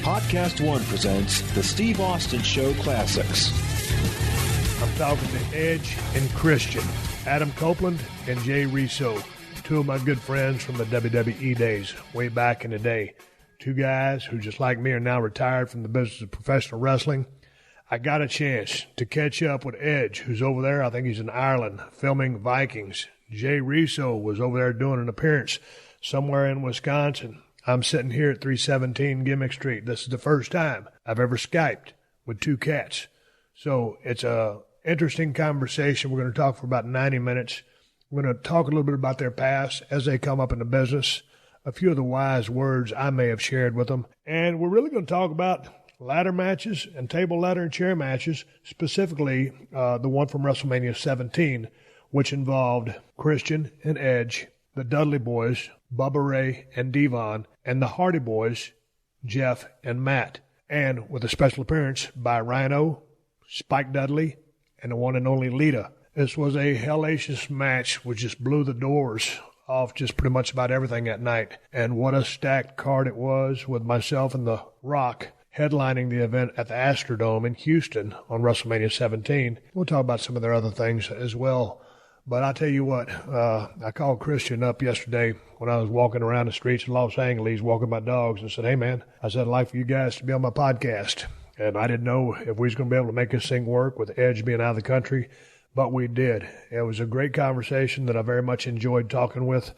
PodcastOne presents the Steve Austin Show Classics. I'm talking to Edge and Christian, Adam Copeland and Jay Riso, two of my good friends from the WWE days, way back in the day. Two guys who, just like me, are now retired from the business of professional wrestling. I got a chance to catch up with Edge, who's over there, I think he's in Ireland, filming Vikings. Jay Riso was over there doing an appearance somewhere in Wisconsin. I'm sitting here at 317 Gimmick Street. This is the first time I've ever Skyped with two cats. So it's a interesting conversation. We're going to talk for about 90 minutes. We're going to talk a little bit about their past as they come up in the business, a few of the wise words I may have shared with them. And we're really going to talk about ladder matches and table, ladder, and chair matches, specifically the one from WrestleMania 17, which involved Christian and Edge, the Dudley Boys, Bubba Ray and Devon, and the Hardy Boys, Jeff and Matt, and with a special appearance by Rhino, Spike Dudley, and the one and only Lita. This was a hellacious match which just blew the doors off just pretty much about everything that night. And what a stacked card it was, with myself and The Rock headlining the event at the Astrodome in Houston on WrestleMania 17. We'll talk about some of their other things as well. But I'll tell you what, I called Christian up yesterday when I was walking around the streets of Los Angeles, walking my dogs, and said, hey, man, I said, I'd like for you guys to be on my podcast. And I didn't know if we was going to be able to make this thing work with Edge being out of the country, but we did. It was a great conversation that I very much enjoyed talking with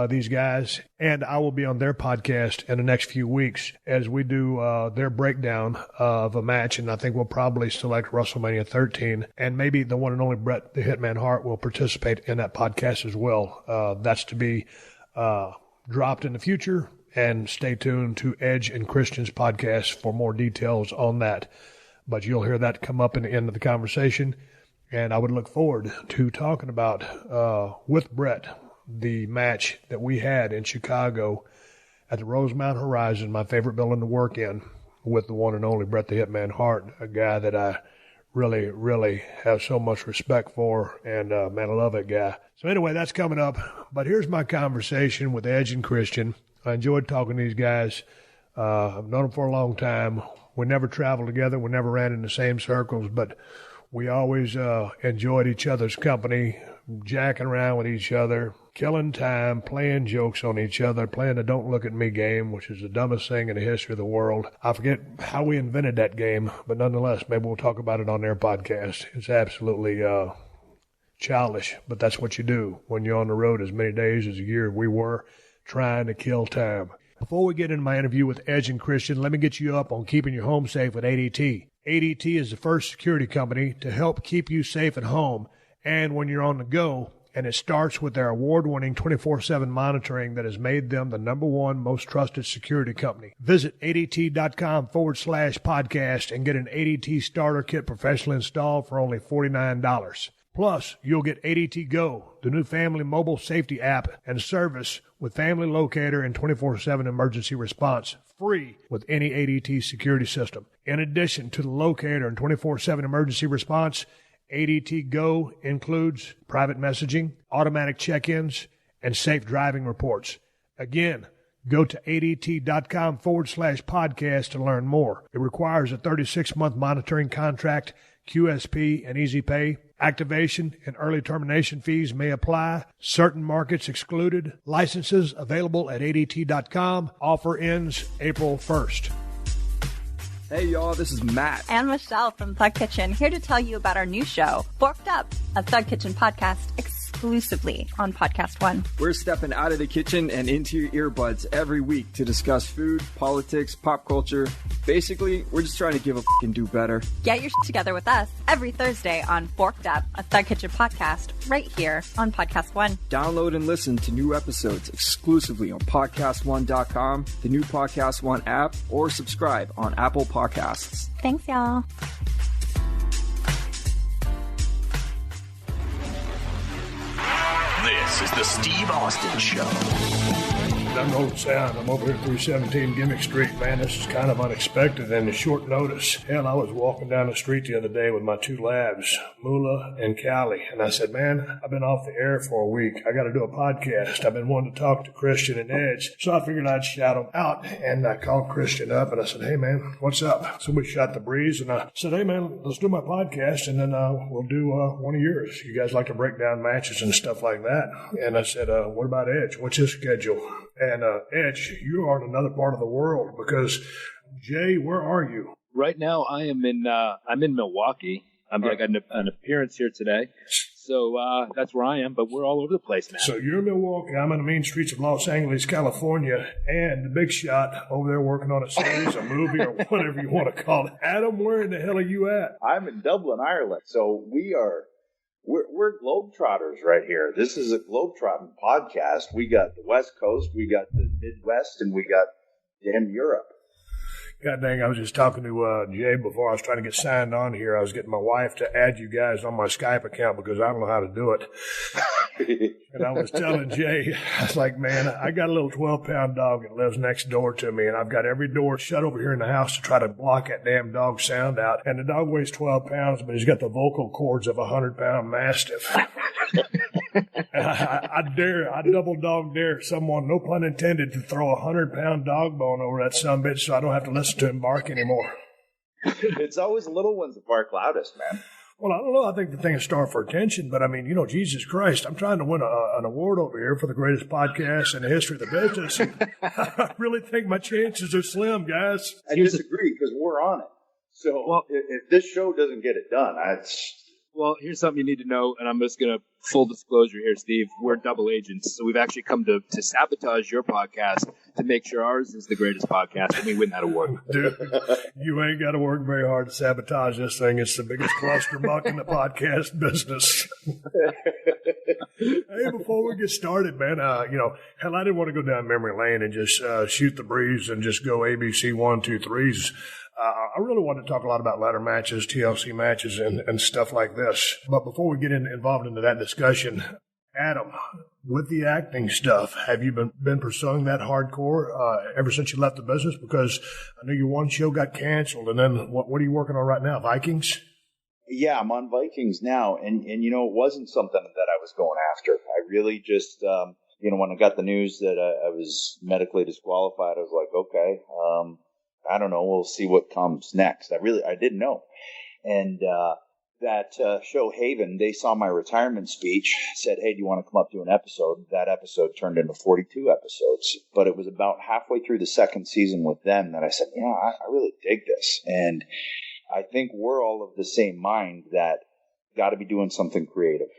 these guys, and I will be on their podcast in the next few weeks as we do their breakdown of a match, and I think we'll probably select WrestleMania 13, and maybe the one and only Bret the Hitman Hart will participate in that podcast as well. That's to be dropped in the future, and stay tuned to Edge and Christian's podcast for more details on that. But you'll hear that come up in the end of the conversation, and I would look forward to talking about with Bret the match that we had in Chicago at the Rosemount Horizon, my favorite building to work in, with the one and only Bret the Hitman Hart, a guy that I really, really have so much respect for, and man, I love that guy. So anyway, that's coming up, but here's my conversation with Edge and Christian. I enjoyed talking to these guys. I've known them for a long time. We never traveled together. We never ran in the same circles, but we always enjoyed each other's company, jacking around with each other, killing time, playing jokes on each other, playing the Don't Look at Me game, which is the dumbest thing in the history of the world. I forget how we invented that game, but nonetheless, maybe we'll talk about it on their podcast. It's absolutely childish, but that's what you do when you're on the road as many days as a year we were, trying to kill time. Before we get into my interview with Edge and Christian, let me get you up on keeping your home safe with ADT. ADT is the first security company to help keep you safe at home and when you're on the go, and it starts with their award-winning 24/7 monitoring that has made them the #1 most trusted security company. Visit ADT.com/podcast and get an ADT starter kit professionally installed for only $49. Plus, you'll get ADT Go, the new family mobile safety app and service with Family Locator and 24/7 emergency response, free with any ADT security system. In addition to the Locator and 24/7 emergency response, ADT Go includes private messaging, automatic check-ins, and safe driving reports. Again, go to ADT.com/podcast to learn more. It requires a 36-month monitoring contract, QSP, and Easy Pay. Activation and early termination fees may apply. Certain markets excluded. Licenses available at ADT.com. Offer ends April 1st. Hey y'all, this is Matt and Michelle from Thug Kitchen, here to tell you about our new show, Forked Up, a Thug Kitchen podcast exclusively on PodcastOne. We're stepping out of the kitchen and into your earbuds every week to discuss food, politics, pop culture. Basically, we're just trying to give a f***ing do better. Get your shit together with us every Thursday on Forked Up, a Thug Kitchen podcast, right here on PodcastOne. Download and listen to new episodes exclusively on PodcastOne.com, the new PodcastOne app, or subscribe on Apple Podcasts. Thanks, y'all. This is the Steve Austin Show. I'm Old Sound. I'm over here at 317 Gimmick Street. Man, this is kind of unexpected and short notice. Hell, I was walking down the street the other day with my two labs, Moolah and Callie, and I said, man, I've been off the air for a week. I got to do a podcast. I've been wanting to talk to Christian and Edge, so I figured I'd shout them out, and I called Christian up, and I said, hey, man, what's up? So we shot the breeze, and I said, hey, man, let's do my podcast, and then we'll do one of yours. You guys like to break down matches and stuff like that. And I said, what about Edge? What's his schedule? And Edge, you are in another part of the world because, Jay, where are you? Right now, I'm in Milwaukee. I got an appearance here today, so that's where I am. But we're all over the place, man. So you're in Milwaukee. I'm in the mean streets of Los Angeles, California, and the big shot over there working on a series, a movie, or whatever you want to call it. Adam, where in the hell are you at? I'm in Dublin, Ireland. So we're globetrotters right here. This is a globetrotting podcast. We got the West Coast, we got the Midwest, and we got damn Europe. God dang, I was just talking to Jay before I was trying to get signed on here. I was getting my wife to add you guys on my Skype account because I don't know how to do it. And I was telling Jay, I was like, man, I got a little 12-pound dog that lives next door to me, and I've got every door shut over here in the house to try to block that damn dog's sound out. And the dog weighs 12 pounds, but he's got the vocal cords of a 100-pound mastiff. I double dog dare someone, no pun intended, to throw a 100-pound dog bone over that sumbitch so I don't have to listen to him bark anymore. It's always the little ones that bark loudest, man. Well, I don't know. I think the thing is starved for attention, but I mean, Jesus Christ, I'm trying to win an award over here for the greatest podcast in the history of the business. I really think my chances are slim, guys. I disagree because we're on it. So if this show doesn't get it done, Well, here's something you need to know, and I'm just going to full disclosure here, Steve. We're double agents, so we've actually come to sabotage your podcast to make sure ours is the greatest podcast, and we win that award. Dude, you ain't got to work very hard to sabotage this thing. It's the biggest clusterfuck in the podcast business. Hey, before we get started, man, hell, I didn't want to go down memory lane and just shoot the breeze and just go ABC 1, 2, 3s. I really want to talk a lot about ladder matches, TLC matches, and stuff like this. But before we get involved into that discussion, Adam, with the acting stuff, have you been pursuing that hardcore ever since you left the business? Because I know your one show got canceled, and then what are you working on right now, Vikings? Yeah, I'm on Vikings now, and it wasn't something that I was going after. I really just, when I got the news that I was medically disqualified, I was like, okay, I don't know. We'll see what comes next. I didn't know. And that show Haven, they saw my retirement speech, said, hey, do you want to come up to an episode? That episode turned into 42 episodes. But it was about halfway through the second season with them that I said, I really dig this. And I think we're all of the same mind that got to be doing something creative.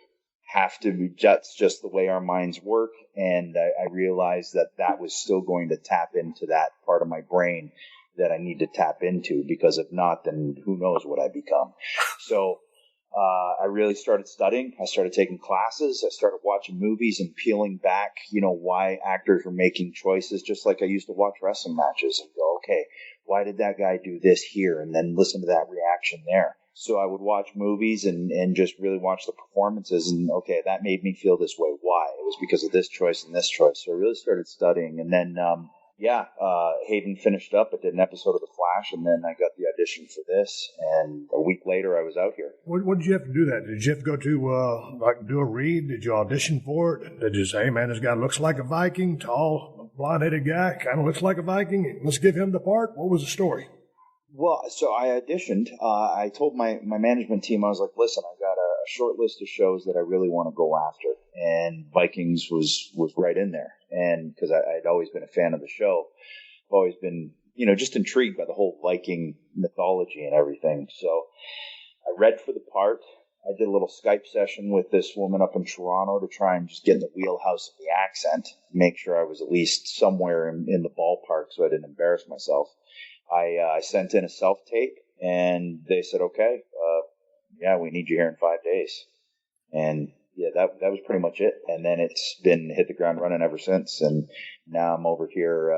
Have to be just the way our minds work. And I realized that was still going to tap into that part of my brain that I need to tap into, because if not, then who knows what I become. So I really started studying. I started taking classes. I started watching movies and peeling back, why actors were making choices, just like I used to watch wrestling matches and go, okay, why did that guy do this here? And then listen to that reaction there. So I would watch movies and just really watch the performances, and okay, that made me feel this way. Why? It was because of this choice and this choice. So I really started studying, and then Hayden finished up. I did an episode of The Flash, and then I got the audition for this, and a week later I was out here. What did you have to do that? Did you have to go to, do a read? Did you audition for it? Did you say, hey, man, this guy looks like a Viking, tall, blonde-headed guy, kind of looks like a Viking. Let's give him the part. What was the story? Well, so I auditioned. I told my management team, I was like, listen, I've got a short list of shows that I really want to go after. And Vikings was right in there. And because I'd always been a fan of the show, I've always been, just intrigued by the whole Viking mythology and everything. So I read for the part. I did a little Skype session with this woman up in Toronto to try and just get in the wheelhouse of the accent, make sure I was at least somewhere in the ballpark so I didn't embarrass myself. I sent in a self-tape, and they said, okay, we need you here in 5 days. And yeah, that was pretty much it. And then it's been hit the ground running ever since. And now I'm over here,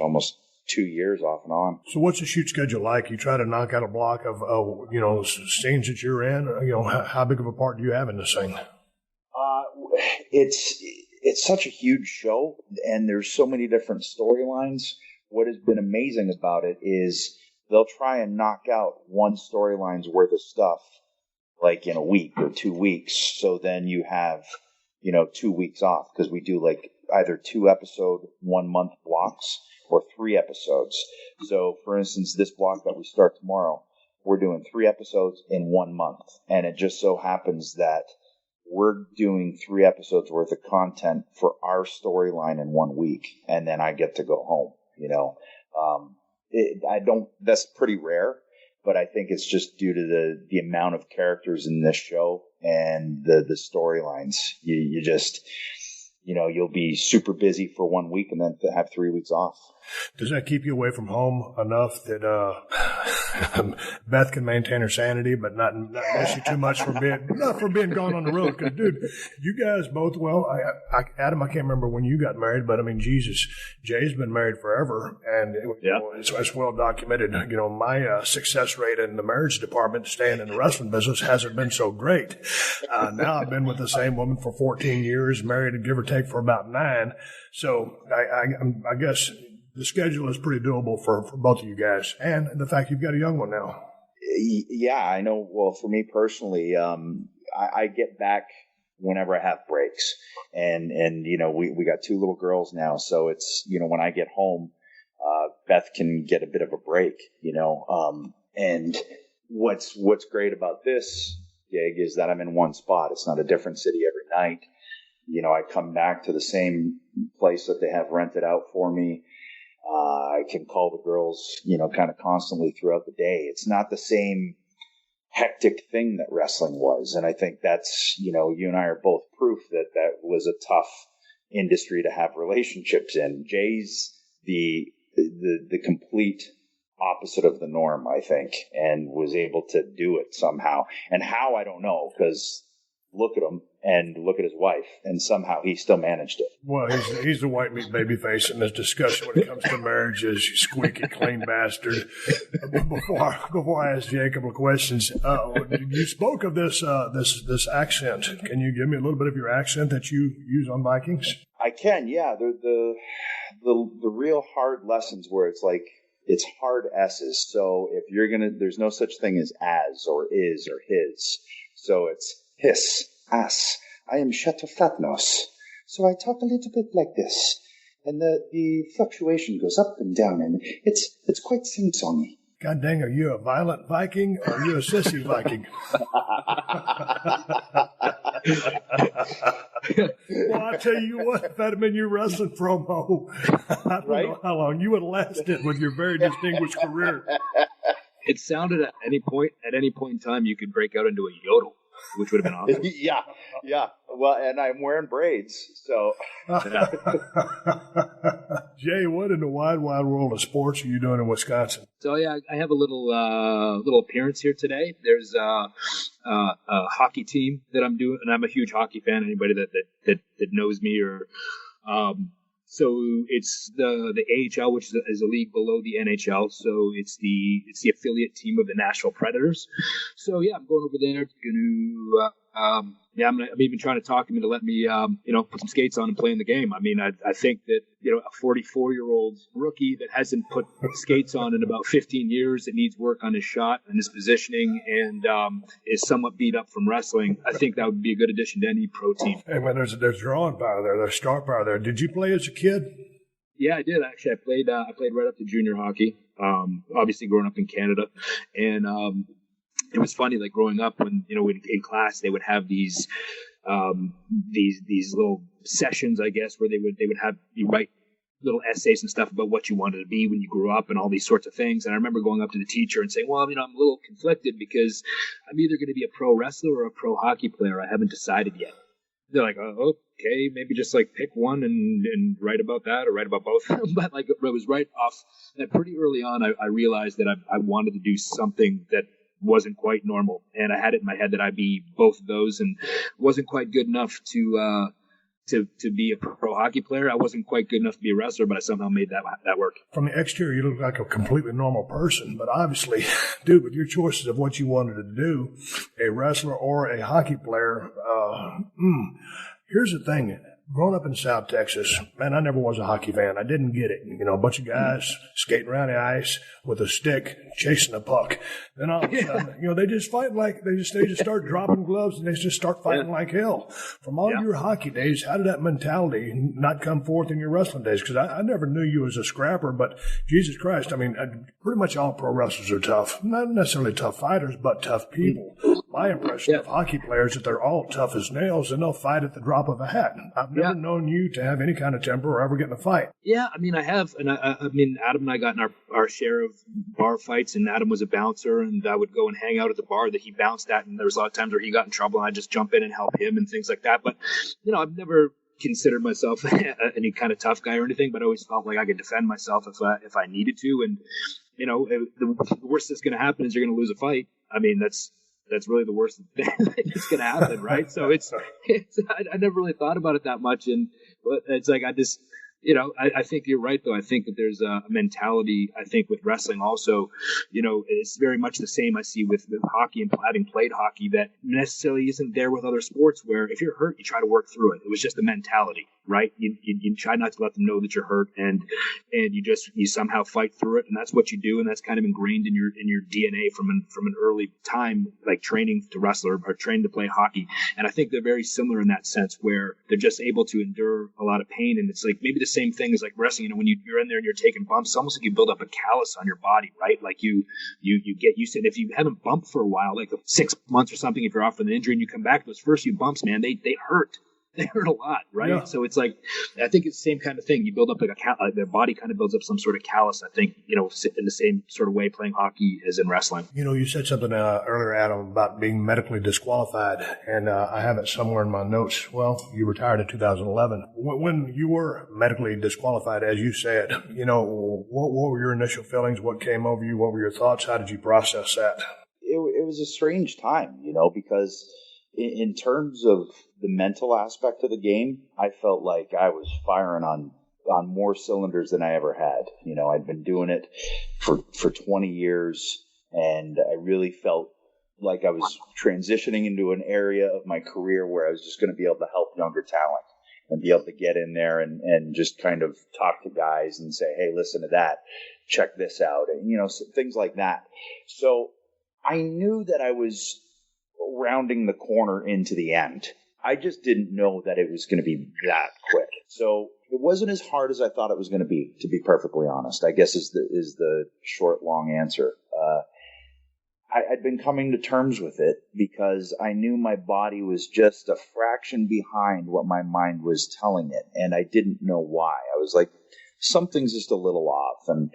almost 2 years off and on. So what's the shoot schedule like? You try to knock out a block of, scenes that you're in? How big of a part do you have in this thing? It's it's such a huge show, and there's so many different storylines. What has been amazing about it is they'll try and knock out one storyline's worth of stuff like in a week or 2 weeks. So then you have, 2 weeks off, because we do like either 2 episode 1 month blocks or 3 episodes. So for instance, this block that we start tomorrow, we're doing 3 episodes in 1 month. And it just so happens that we're doing 3 episodes worth of content for our storyline in 1 week. And then I get to go home, that's pretty rare, but I think it's just due to the amount of characters in this show and the storylines. You just, you'll be super busy for 1 week and then have 3 weeks off. Does that keep you away from home enough that Beth can maintain her sanity, but not miss you too much from being gone on the road? Because, dude, you guys both, Adam, I can't remember when you got married, but I mean, Jesus, Jay's been married forever, and it's well documented. My success rate in the marriage department, staying in the wrestling business, hasn't been so great. Now I've been with the same woman for 14 years, married, give or take, for about 9. So I guess the schedule is pretty doable for both of you guys, and the fact you've got a young one now. Yeah, I know. Well, for me personally, I get back whenever I have breaks, and we got 2 little girls now, so it's when I get home, Beth can get a bit of a break, and what's great about this gig is that I'm in one spot. It's not a different city every night. I come back to the same place that they have rented out for me. I can call the girls, kind of constantly throughout the day. It's not the same hectic thing that wrestling was. And I think that's, you and I are both proof that was a tough industry to have relationships in. Jay's the complete opposite of the norm, I think, and was able to do it somehow. And how, I don't know, because look at him and look at his wife, and somehow he still managed it. Well, he's the white meat baby face in this discussion when it comes to marriages, you squeaky clean bastard. Before I ask Jay a couple of questions, you spoke of this accent. Can you give me a little bit of your accent that you use on Vikings? I can, yeah. The real hard lessons where it's like, it's hard S's. So if you're there's no such thing as or is or his. So it's hiss, ass. I am Shatofatnos. So I talk a little bit like this. And the fluctuation goes up and down, and it's quite sing-songy. God dang, are you a violent Viking or are you a sissy Viking? Well, I tell you what, if that had been your wrestling promo, I don't know how long you would have lasted with your very distinguished career. It sounded at any point in time you could break out into a yodel, which would have been awesome. Yeah. Well, and I'm wearing braids, so. Jay, what in the wide world of sports are you doing in Wisconsin? So yeah, I have a little appearance here today. There's a hockey team that I'm doing, and I'm a huge hockey fan. Anybody that knows me or. So it's the AHL, which is a league below the NHL. So it's the affiliate team of the Nashville Predators. So yeah, I'm going over there. I'm even trying to talk him into letting me, put some skates on and play in the game. I mean, I think that, a 44-year-old rookie that hasn't put skates on in about 15 years, that needs work on his shot and his positioning and is somewhat beat up from wrestling, I think that would be a good addition to any pro team. Hey, man, there's drawing power there. There's star power there. Did you play as a kid? Yeah, I did. Actually, I played right up to junior hockey, obviously growing up in Canada. And it was funny, like growing up when, in class, they would have these little sessions, I guess, where they would have you write little essays and stuff about what you wanted to be when you grew up and all these sorts of things. And I remember going up to the teacher and saying, well, I'm a little conflicted because I'm either going to be a pro wrestler or a pro hockey player. I haven't decided yet. They're like, oh, okay, maybe just like pick one and write about that or write about both. But like it was right off that pretty early on, I realized that I wanted to do something that wasn't quite normal, and I had it in my head that I'd be both of those, and wasn't quite good enough to be a pro hockey player. I wasn't quite good enough to be a wrestler, but I somehow made that work. From the exterior, you look like a completely normal person, but obviously, dude, with your choices of what you wanted to do, a wrestler or a hockey player, here's the thing. Growing up in South Texas, man, I never was a hockey fan. I didn't get it. You know, a bunch of guys skating around the ice with a stick, chasing a puck. Then all of a sudden, you know, they just fight like they just start dropping gloves and they just start fighting like hell. From all your hockey days, how did that mentality not come forth in your wrestling days? Because I never knew you as a scrapper, but Jesus Christ, I mean, pretty much all pro wrestlers are tough. Not necessarily tough fighters, but tough people. My impression of hockey players is that they're all tough as nails and they'll fight at the drop of a hat. I've never known you to have any kind of temper or ever get in a fight. Yeah, I mean, I have. And I mean, Adam and I got in our share of bar fights, and Adam was a bouncer, and I would go and hang out at the bar that he bounced at, and there was a lot of times where he got in trouble, and I'd just jump in and help him and things like that. But, you know, I've never considered myself any kind of tough guy or anything, but I always felt like I could defend myself if I needed to. And, you know, the worst that's going to happen is you're going to lose a fight. I mean, that's really the worst thing that's going to happen, right? So I never really thought about it that much, and it's like I think you're right, though. I think that there's a mentality, I think, with wrestling also, you know, it's very much the same I see with hockey and having played hockey that necessarily isn't there with other sports where if you're hurt, you try to work through it. It was just a mentality, right? You try not to let them know that you're hurt, and you somehow fight through it, and that's what you do, and that's kind of ingrained in your DNA from an early time, like training to wrestle or training to play hockey. And I think they're very similar in that sense where they're just able to endure a lot of pain, and it's like maybe the same thing as like wrestling. You know, when you're in there and you're taking bumps, it's almost like you build up a callus on your body, right? Like you get used to it. If you haven't bumped for a while, like 6 months or something, if you're off with an injury and you come back, those first few bumps, man, they hurt. They hurt a lot, right? Yeah. So it's like, I think it's the same kind of thing. You build up like their body kind of builds up some sort of callus, I think, you know, in the same sort of way playing hockey as in wrestling. You know, you said something earlier, Adam, about being medically disqualified, and I have it somewhere in my notes. Well, you retired in 2011. When you were medically disqualified, as you said, you know, what were your initial feelings? What came over you? What were your thoughts? How did you process that? It was a strange time, you know, because in terms of the mental aspect of the game, I felt like I was firing on more cylinders than I ever had. You know, I'd been doing it for 20 years, and I really felt like I was transitioning into an area of my career where I was just going to be able to help younger talent and be able to get in there and just kind of talk to guys and say, hey, listen to that, check this out, and, you know, things like that. So I knew that I was rounding the corner into the end. I just didn't know that it was going to be that quick. So it wasn't as hard as I thought it was going to be perfectly honest, I guess is the short, long answer. I'd been coming to terms with it because I knew my body was just a fraction behind what my mind was telling it, and I didn't know why. I was like, something's just a little off, and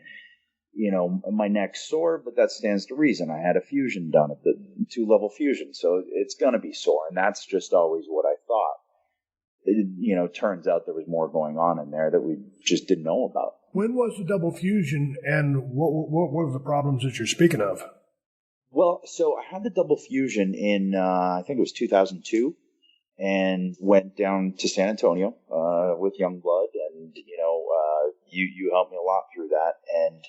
you know, my neck's sore, but that stands to reason. I had a fusion done at the 2-level fusion, so it's going to be sore, and that's just always what I thought. It, you know, turns out there was more going on in there that we just didn't know about. When was the double fusion, and what were the problems that you're speaking of? Well, so I had the double fusion in, I think it was 2002, and went down to San Antonio with Youngblood, and, you know, you helped me a lot through that, and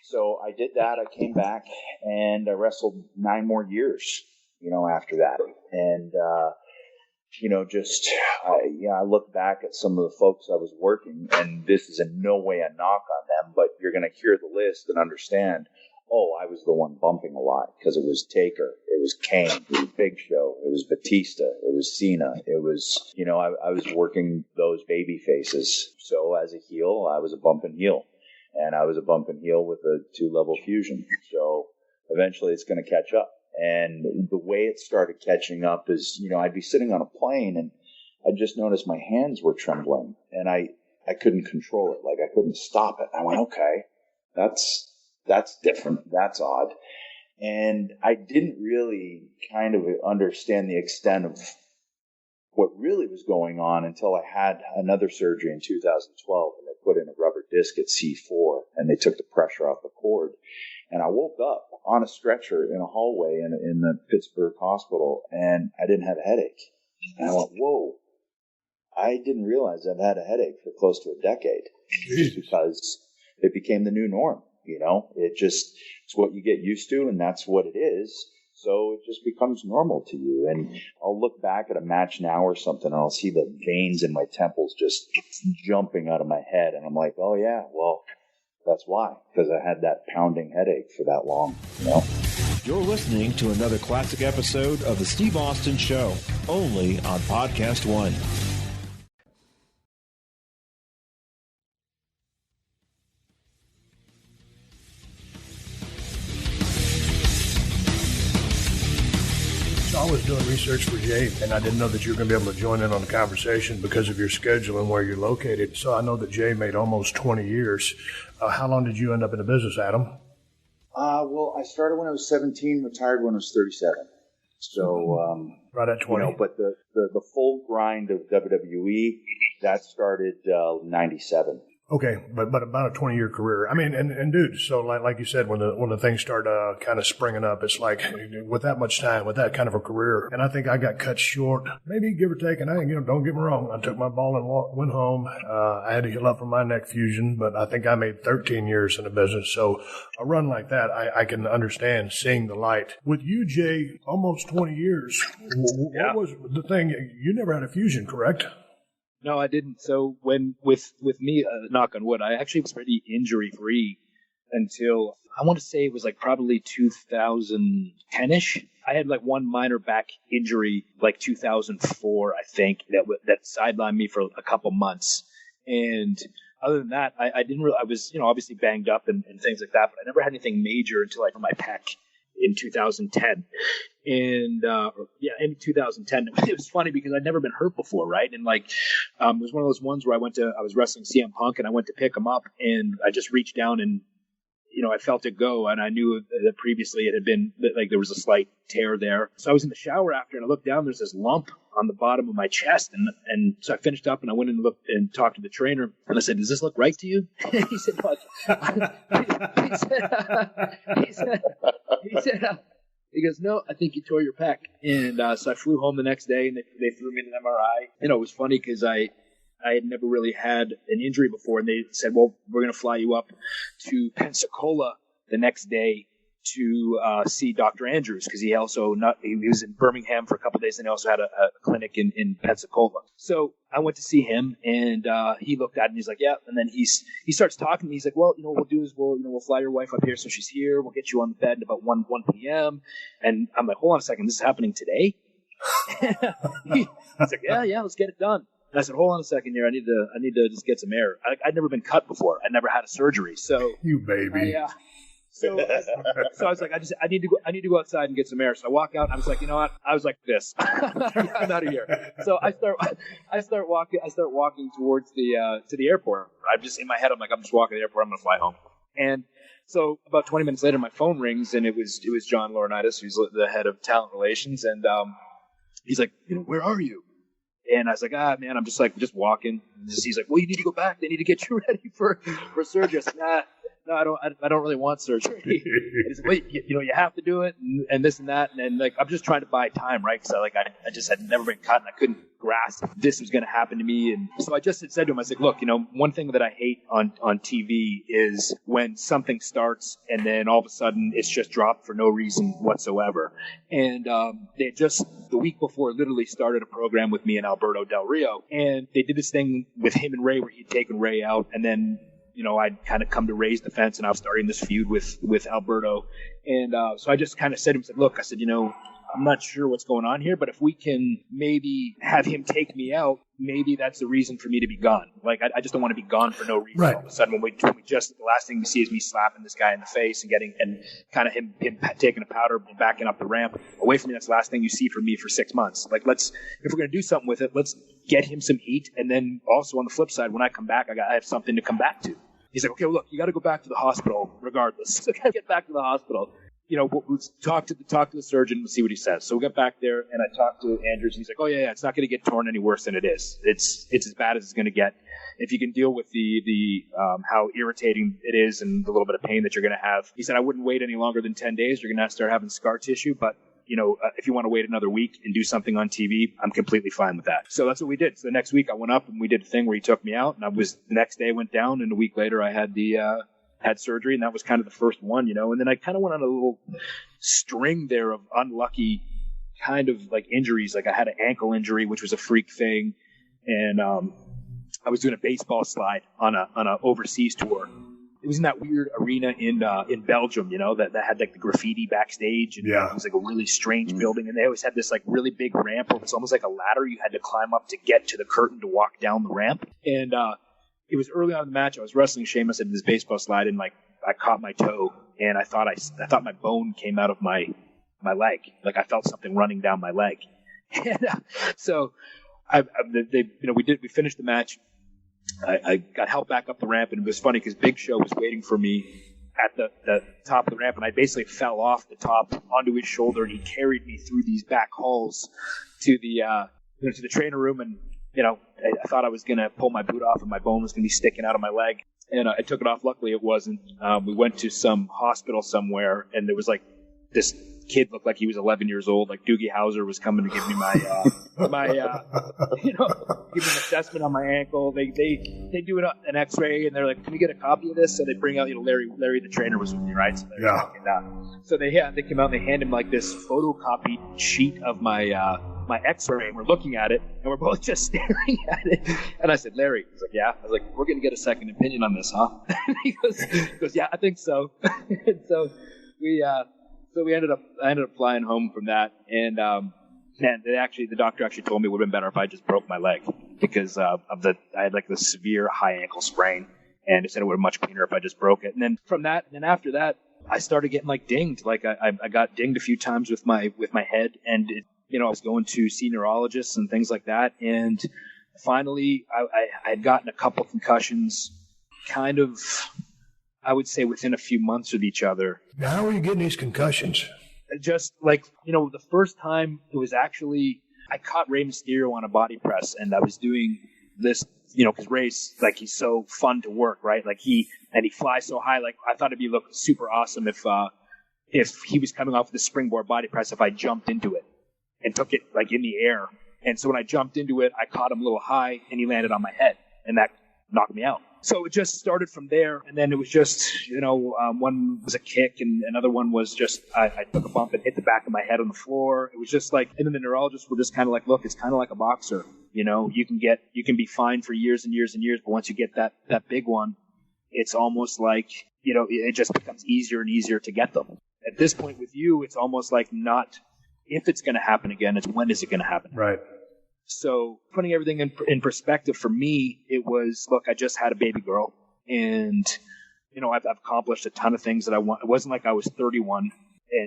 so I did that. I came back and I wrestled 9 more years, you know, after that. And, you know, just, I look back at some of the folks I was working, and this is in no way a knock on them, but you're going to hear the list and understand, oh, I was the one bumping a lot because it was Taker, it was Kane, it was Big Show, it was Batista, it was Cena, it was, you know, I was working those baby faces. So as a heel, I was a bumping heel. And I was a bump and heel with a 2-level fusion. So eventually it's going to catch up. And the way it started catching up is, you know, I'd be sitting on a plane and I just noticed my hands were trembling and I couldn't control it. Like I couldn't stop it. I went, okay, that's different. That's odd. And I didn't really kind of understand the extent of what really was going on until I had another surgery in 2012, and they put in a rubber disc at C4, and they took the pressure off the cord. And I woke up on a stretcher in a hallway in the Pittsburgh hospital, and I didn't have a headache. And I went, whoa, I didn't realize I've had a headache for close to a decade. Just because it became the new norm, you know? It's what you get used to, and that's what it is. So it just becomes normal to you. And I'll look back at a match now or something, and I'll see the veins in my temples just jumping out of my head. And I'm like, oh, yeah, well, that's why, because I had that pounding headache for that long, you know? You're listening to another classic episode of The Steve Austin Show, only on PodcastOne. I was doing research for Jay, and I didn't know that you were going to be able to join in on the conversation because of your schedule and where you're located. So I know that Jay made almost 20 years. How long did you end up in the business, Adam? Well, I started when I was 17, retired when I was 37. So, right at 20. You know, but the full grind of WWE, that started 97. Okay, but about a 20-year career. I mean, and dude, so like you said, when the things start kind of springing up, it's like with that much time, with that kind of a career, and I think I got cut short, maybe give or take. And don't get me wrong, I took my ball and went home. I had to heal up from my neck fusion, but I think I made 13 years in the business. So a run like that, I can understand seeing the light. With you, Jay, almost 20 years. Yeah. What was the thing? You never had a fusion, correct? No, I didn't. So when with me, knock on wood, I actually was pretty injury free until I want to say it was like probably 2010ish. I had like one minor back injury, like 2004, I think, that sidelined me for a couple months. And other than that, I didn't really. I was obviously banged up and things like that, but I never had anything major until I hurt my pec in 2010. And in 2010, it was funny because I'd never been hurt before, right? And like, it was one of those ones where I was wrestling CM Punk, and I went to pick him up, and I just reached down and, I felt it go, and I knew that previously it had been like there was a slight tear there. So I was in the shower after, and I looked down. There's this lump on the bottom of my chest, and so I finished up, and I went and looked and talked to the trainer, and I said, "Does this look right to you?" He said, "What?" He goes, "No, I think you tore your pec." And so I flew home the next day, and they threw me in an MRI. It was funny because I had never really had an injury before, and they said, "Well, we're going to fly you up to Pensacola the next day to see Dr. Andrews," because he was in Birmingham for a couple of days, and he also had a clinic in Pensacola. So I went to see him, and he looked at it, and he's like, "Yeah." And then he starts talking. He's like, "Well, what we'll do is we'll fly your wife up here, so she's here. We'll get you on the bed at about 1 p.m. And I'm like, "Hold on a second, this is happening today?" He's like, "Yeah, let's get it done." And I said, "Hold on a second here. I need to just get some air." I'd never been cut before. I'd never had a surgery. So you baby. So I was like, I need to go outside and get some air. So I walk out, and I was like, you know what? I was like this. I'm out of here. So I start walking towards to the airport. I'm just in my head. I'm like, I'm just walking to the airport. I'm gonna fly home. And so about 20 minutes later, my phone rings, and it was John Laurinaitis, who's the head of talent relations, and he's like, "Where are you?" And I was like, man, I'm just walking. He's like, "Well, you need to go back. They need to get you ready for surgery." I said, "Nah. No, I don't really want surgery." And he's like, "Wait, you have to do it," and this and that, and like I'm just trying to buy time, right? Because I just had never been cut, and I couldn't grasp this was going to happen to me. And so I just said to him, I said, "Look, one thing that I hate on TV is when something starts and then all of a sudden it's just dropped for no reason whatsoever." And they had just the week before literally started a program with me and Alberto Del Rio, and they did this thing with him and Ray where he'd taken Ray out, and then I'd kind of come to Ray's defense, and I was starting this feud with Alberto. And so I just kind of said to him, "Look," I said, "I'm not sure what's going on here, but if we can maybe have him take me out, maybe that's the reason for me to be gone. Like, I just don't want to be gone for no reason." Right. All of a sudden, when we the last thing we see is me slapping this guy in the face and kind of him taking a powder and backing up the ramp away from me. That's the last thing you see from me for 6 months. Like, if we're going to do something with it, let's get him some heat. And then also on the flip side, when I come back, I have something to come back to. He's like, "Okay, well, look, you got to go back to the hospital regardless." So I got to get back to the hospital. We'll talk to the surgeon and see what he says. So we got back there, and I talked to Andrews, and he's like, "Oh yeah, it's not going to get torn any worse than it is. It's as bad as it's going to get. If you can deal with the how irritating it is and the little bit of pain that you're going to have." He said, "I wouldn't wait any longer than 10 days. You're going to have to start having scar tissue, but if you want to wait another week and do something on TV, I'm completely fine with that." So that's what we did. So the next week I went up and we did a thing where he took me out, and the next day I went down, and a week later I had the had surgery, and that was kind of the first one, and then I kind of went on a little string there of unlucky kind of like injuries. Like I had an ankle injury, which was a freak thing, and I was doing a baseball slide on a overseas tour. It was in that weird arena in Belgium, that had like the graffiti backstage, and it was like a really strange building, and they always had this like really big ramp where it was almost like a ladder you had to climb up to get to the curtain to walk down the ramp. And it was early on in the match. I was wrestling Sheamus at this baseball slide, and like I caught my toe, and I thought my bone came out of my leg. Like I felt something running down my leg, and so we finished the match. I got helped back up the ramp, and it was funny because Big Show was waiting for me at the top of the ramp, and I basically fell off the top onto his shoulder, and he carried me through these back halls to the to the trainer room, and I thought I was gonna pull my boot off and my bone was gonna be sticking out of my leg, and I took it off. Luckily, it wasn't. We went to some hospital somewhere, and there was like this kid looked like he was 11 years old. Like Doogie Howser was coming to give me my give me an assessment on my ankle. They do an X-ray, and they're like, "Can we get a copy of this?" So they bring out, Larry the trainer was with me, right? So so they came out and they hand him like this photocopied sheet of my X-ray, and we're looking at it, and we're both just staring at it. And I said, "Larry," he's like, "Yeah." I was like, "We're gonna get a second opinion on this, huh?" he goes, "Yeah, I think so." And so I ended up flying home from that, and the doctor actually told me it would have been better if I just broke my leg because I had like this severe high ankle sprain, and it said it would have been much cleaner if I just broke it. And then from that, and then after that, I started getting like dinged. Like I got dinged a few times with my head, and I was going to see neurologists and things like that, and finally I had gotten a couple concussions, kind of, I would say within a few months of each other. Now, how are you getting these concussions? Just like, the first time it was actually, I caught Rey Mysterio on a body press, and I was doing this, because Rey's, like, he's so fun to work, right? Like, he flies so high. Like, I thought it'd be look super awesome if he was coming off the springboard body press, if I jumped into it and took it, like, in the air. And so when I jumped into it, I caught him a little high, and he landed on my head, and that knocked me out. So it just started from there, and then it was just, one was a kick, and another one was just I took a bump and hit the back of my head on the floor. It was just like, and then the neurologists were just kind of like, look, it's kind of like a boxer. You can be fine for years and years and years, but once you get that big one, it's almost like, it just becomes easier and easier to get them. At this point with you, it's almost like not if it's going to happen again, it's when is it going to happen? Right. So putting everything in perspective for me, it was, look, I just had a baby girl, and, I've accomplished a ton of things that I want. It wasn't like I was 31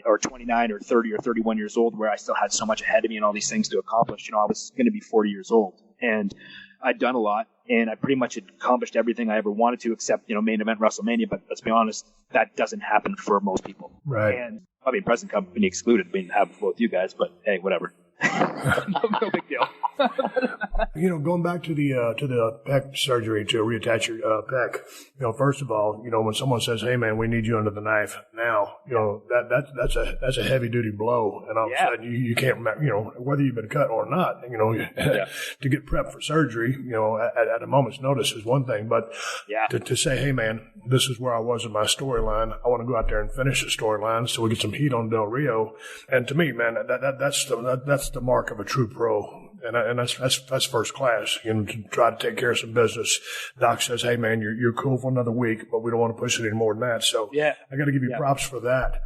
or 29 or 30 or 31 years old where I still had so much ahead of me and all these things to accomplish. I was going to be 40 years old, and I'd done a lot, and I pretty much had accomplished everything I ever wanted to except, main event WrestleMania. But let's be honest, that doesn't happen for most people. Right. And present company excluded. I mean, have both you guys, but hey, whatever. no big deal. Going back to the pec surgery to reattach your pec. First of all, when someone says, "Hey, man, we need you under the knife now," that's a heavy duty blow, and all of a sudden you can't, whether you've been cut or not, to get prepped for surgery, at a moment's notice is one thing, but to say, "Hey, man, this is where I was in my storyline. I want to go out there and finish the storyline so we get some heat on Del Rio," and to me, man, that's the mark of a true pro. And that's first class. To try to take care of some business. Doc says, "Hey, man, you're cool for another week, but we don't want to push it any more than that." So I got to give you props for that.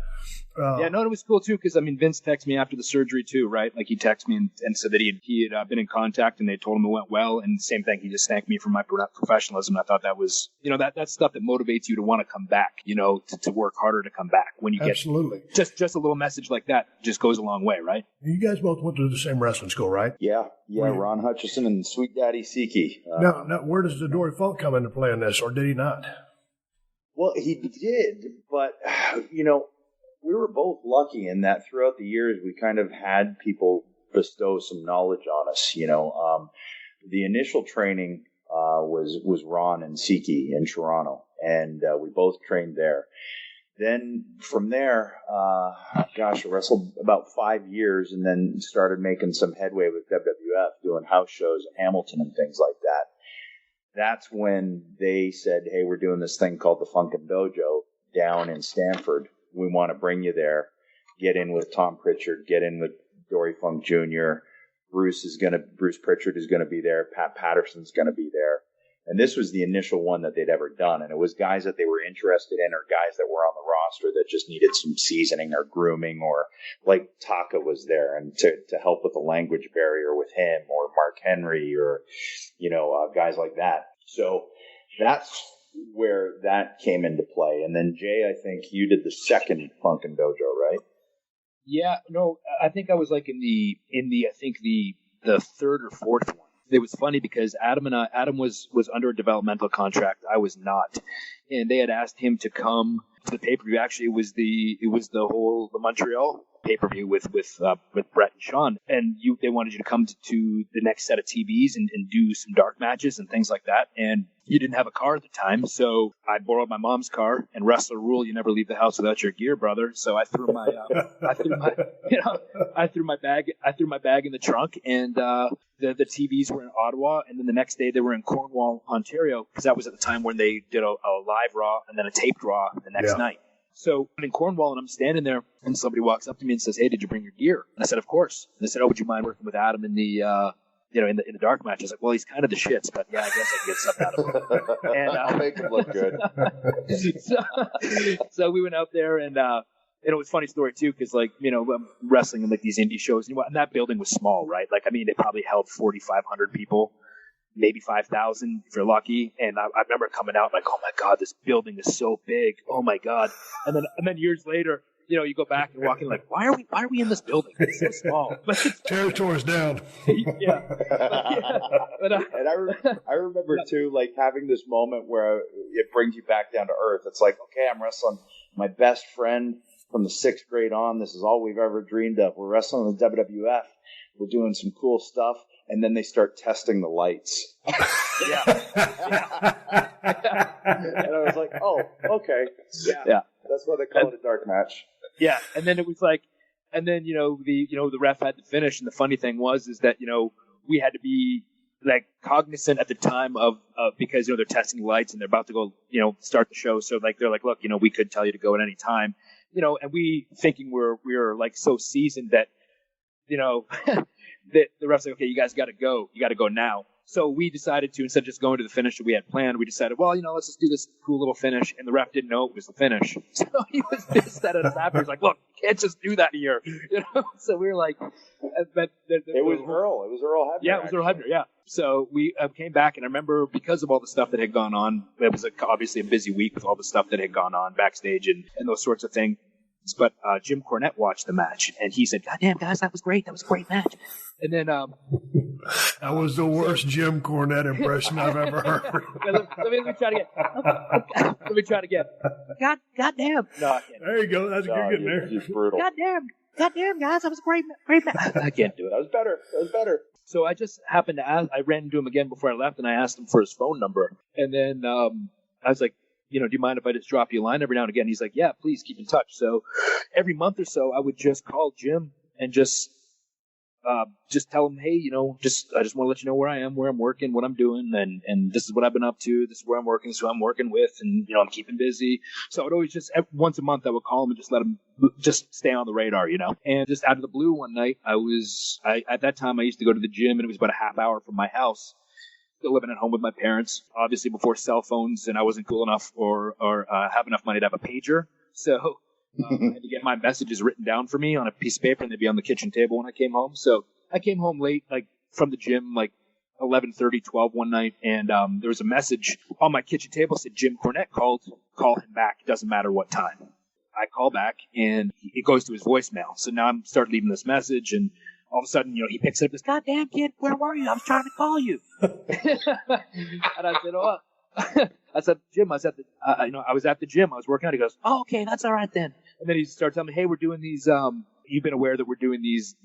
It was cool too, because Vince texted me after the surgery too, right? Like he texted me and said that he had been in contact and they told him it went well, and same thing, he just thanked me for my professionalism. I thought that was, that's stuff that motivates you to want to come back, to work harder to come back when you get just a little message like that just goes a long way, right? You guys both went to the same wrestling school, right? Yeah, Ron Hutchison and Sweet Daddy Siki. Now, where does the Dory Funk come into play in this, or did he not? Well, he did, but we were both lucky in that throughout the years we kind of had people bestow some knowledge on us. The initial training was Ron and Siki in Toronto, and we both trained there. Then from there, I wrestled about 5 years, and then started making some headway with WWF, doing house shows, Hamilton, and things like that. that's when they said, hey, we're doing this thing called the Funkin' Dojo down in Stanford. We want to bring you there. Get in with Tom Pritchard, get in with Dory Funk Jr. Bruce Pritchard is going to be there. Pat Patterson's going to be there. And this was the initial one that they'd ever done. And it was guys that they were interested in or guys that were on the roster that just needed some seasoning or grooming, or like Taka was there and to help with the language barrier with him, or Mark Henry, or, guys like that. So that's where that came into play. And then Jay, I think you did the second Funkin' Dojo, right? Yeah, no, I think I was like in the third or fourth one. It was funny because Adam was under a developmental contract. I was not, and they had asked him to come to the pay-per-view. Actually, it was the Montreal pay-per-view with Brett and Sean, and they wanted you to come to the next set of TVs and do some dark matches and things like that. And you didn't have a car at the time, so I borrowed my mom's car. And wrestler rule: you never leave the house without your gear, brother. So I threw my bag in the trunk, and the TVs were in Ottawa, and then the next day they were in Cornwall, Ontario, because that was at the time when they did a live Raw and then a taped Raw the next night. So I'm in Cornwall, and I'm standing there, and somebody walks up to me and says, "Hey, did you bring your gear?" And I said, "Of course." And they said, "Oh, would you mind working with Adam in the in the dark match?" I was like, "Well, he's kind of the shits, but yeah, I guess I can get something out of him." And I'll make him look good. so we went out there, and it was a funny story too, because wrestling in like these indie shows, and that building was small, right? Like, I mean, it probably held 4,500 people. Maybe 5,000 if you're lucky. And I remember coming out like, oh my God, this building is so big. Oh my God. And then years later, you go back and walk in like, why are we in this building? It's so small. Territory's down. Yeah. And I remember too, like having this moment where it brings you back down to earth. It's like, okay, I'm wrestling my best friend from the 6th grade on. This is all we've ever dreamed of. We're wrestling in the WWF. We're doing some cool stuff. And then they start testing the lights. Yeah. And I was like, oh, okay. Yeah. That's why they call it a dark match. Yeah. And then it was like, the ref had to finish. And the funny thing was that, we had to be like cognizant at the time of because, they're testing the lights and they're about to go, start the show. So like, they're like, look, we could tell you to go at any time, and we thinking we're like so seasoned that, the ref's like, okay, you guys got to go. You got to go now. So we decided to, instead of just going to the finish that we had planned, we decided, well, let's just do this cool little finish. And the ref didn't know it was the finish. So he was pissed at us after. He's like, look, you can't just do that here. So we were like, but it was Earl. It was Earl Hebner. Yeah, it was Earl Hebner. Yeah. So we came back, and I remember because of all the stuff that had gone on, it was obviously a busy week with all the stuff that had gone on backstage and those sorts of things. But Jim Cornette watched the match, and he said, "God damn, guys, that was great. That was a great match." And then that was the worst Jim Cornette impression I've ever heard. let me try it again. Let me try it again. God damn. No, I can't. There you go. That's good getting there. He's brutal. God damn, guys, that was a great match. I can't do it. That was better. So I just happened to ask. I ran into him again before I left, and I asked him for his phone number. And then I was like, do you mind if I just drop you a line every now and again? He's like, yeah, please keep in touch. So every month or so, I would just call Jim and just tell him, hey, I just want to let you know where I am, where I'm working, what I'm doing, and this is what I've been up to. This is where I'm working. This is who I'm working with, and I'm keeping busy. So I would always just once a month I would call him and just let him just stay on the radar, And just out of the blue one night, at that time I used to go to the gym, and it was about a half hour from my house. Living at home with my parents, obviously before cell phones, and I wasn't cool enough or have enough money to have a pager. So I had to get my messages written down for me on a piece of paper, and they'd be on the kitchen table when I came home. So I came home late, like from the gym, like 11:30, 12 one night, and there was a message on my kitchen table that said Jim Cornette called. Call him back. It doesn't matter what time. I call back, and it goes to his voicemail. So now I'm start leaving this message, and all of a sudden, he picks it up. This goddamn kid, where were you? I was trying to call you. And I said, oh, I said, Jim, I was at the gym. I was working out. He goes, oh, okay, that's all right then. And then he started telling me, hey, we're doing these. You've been aware that we're doing these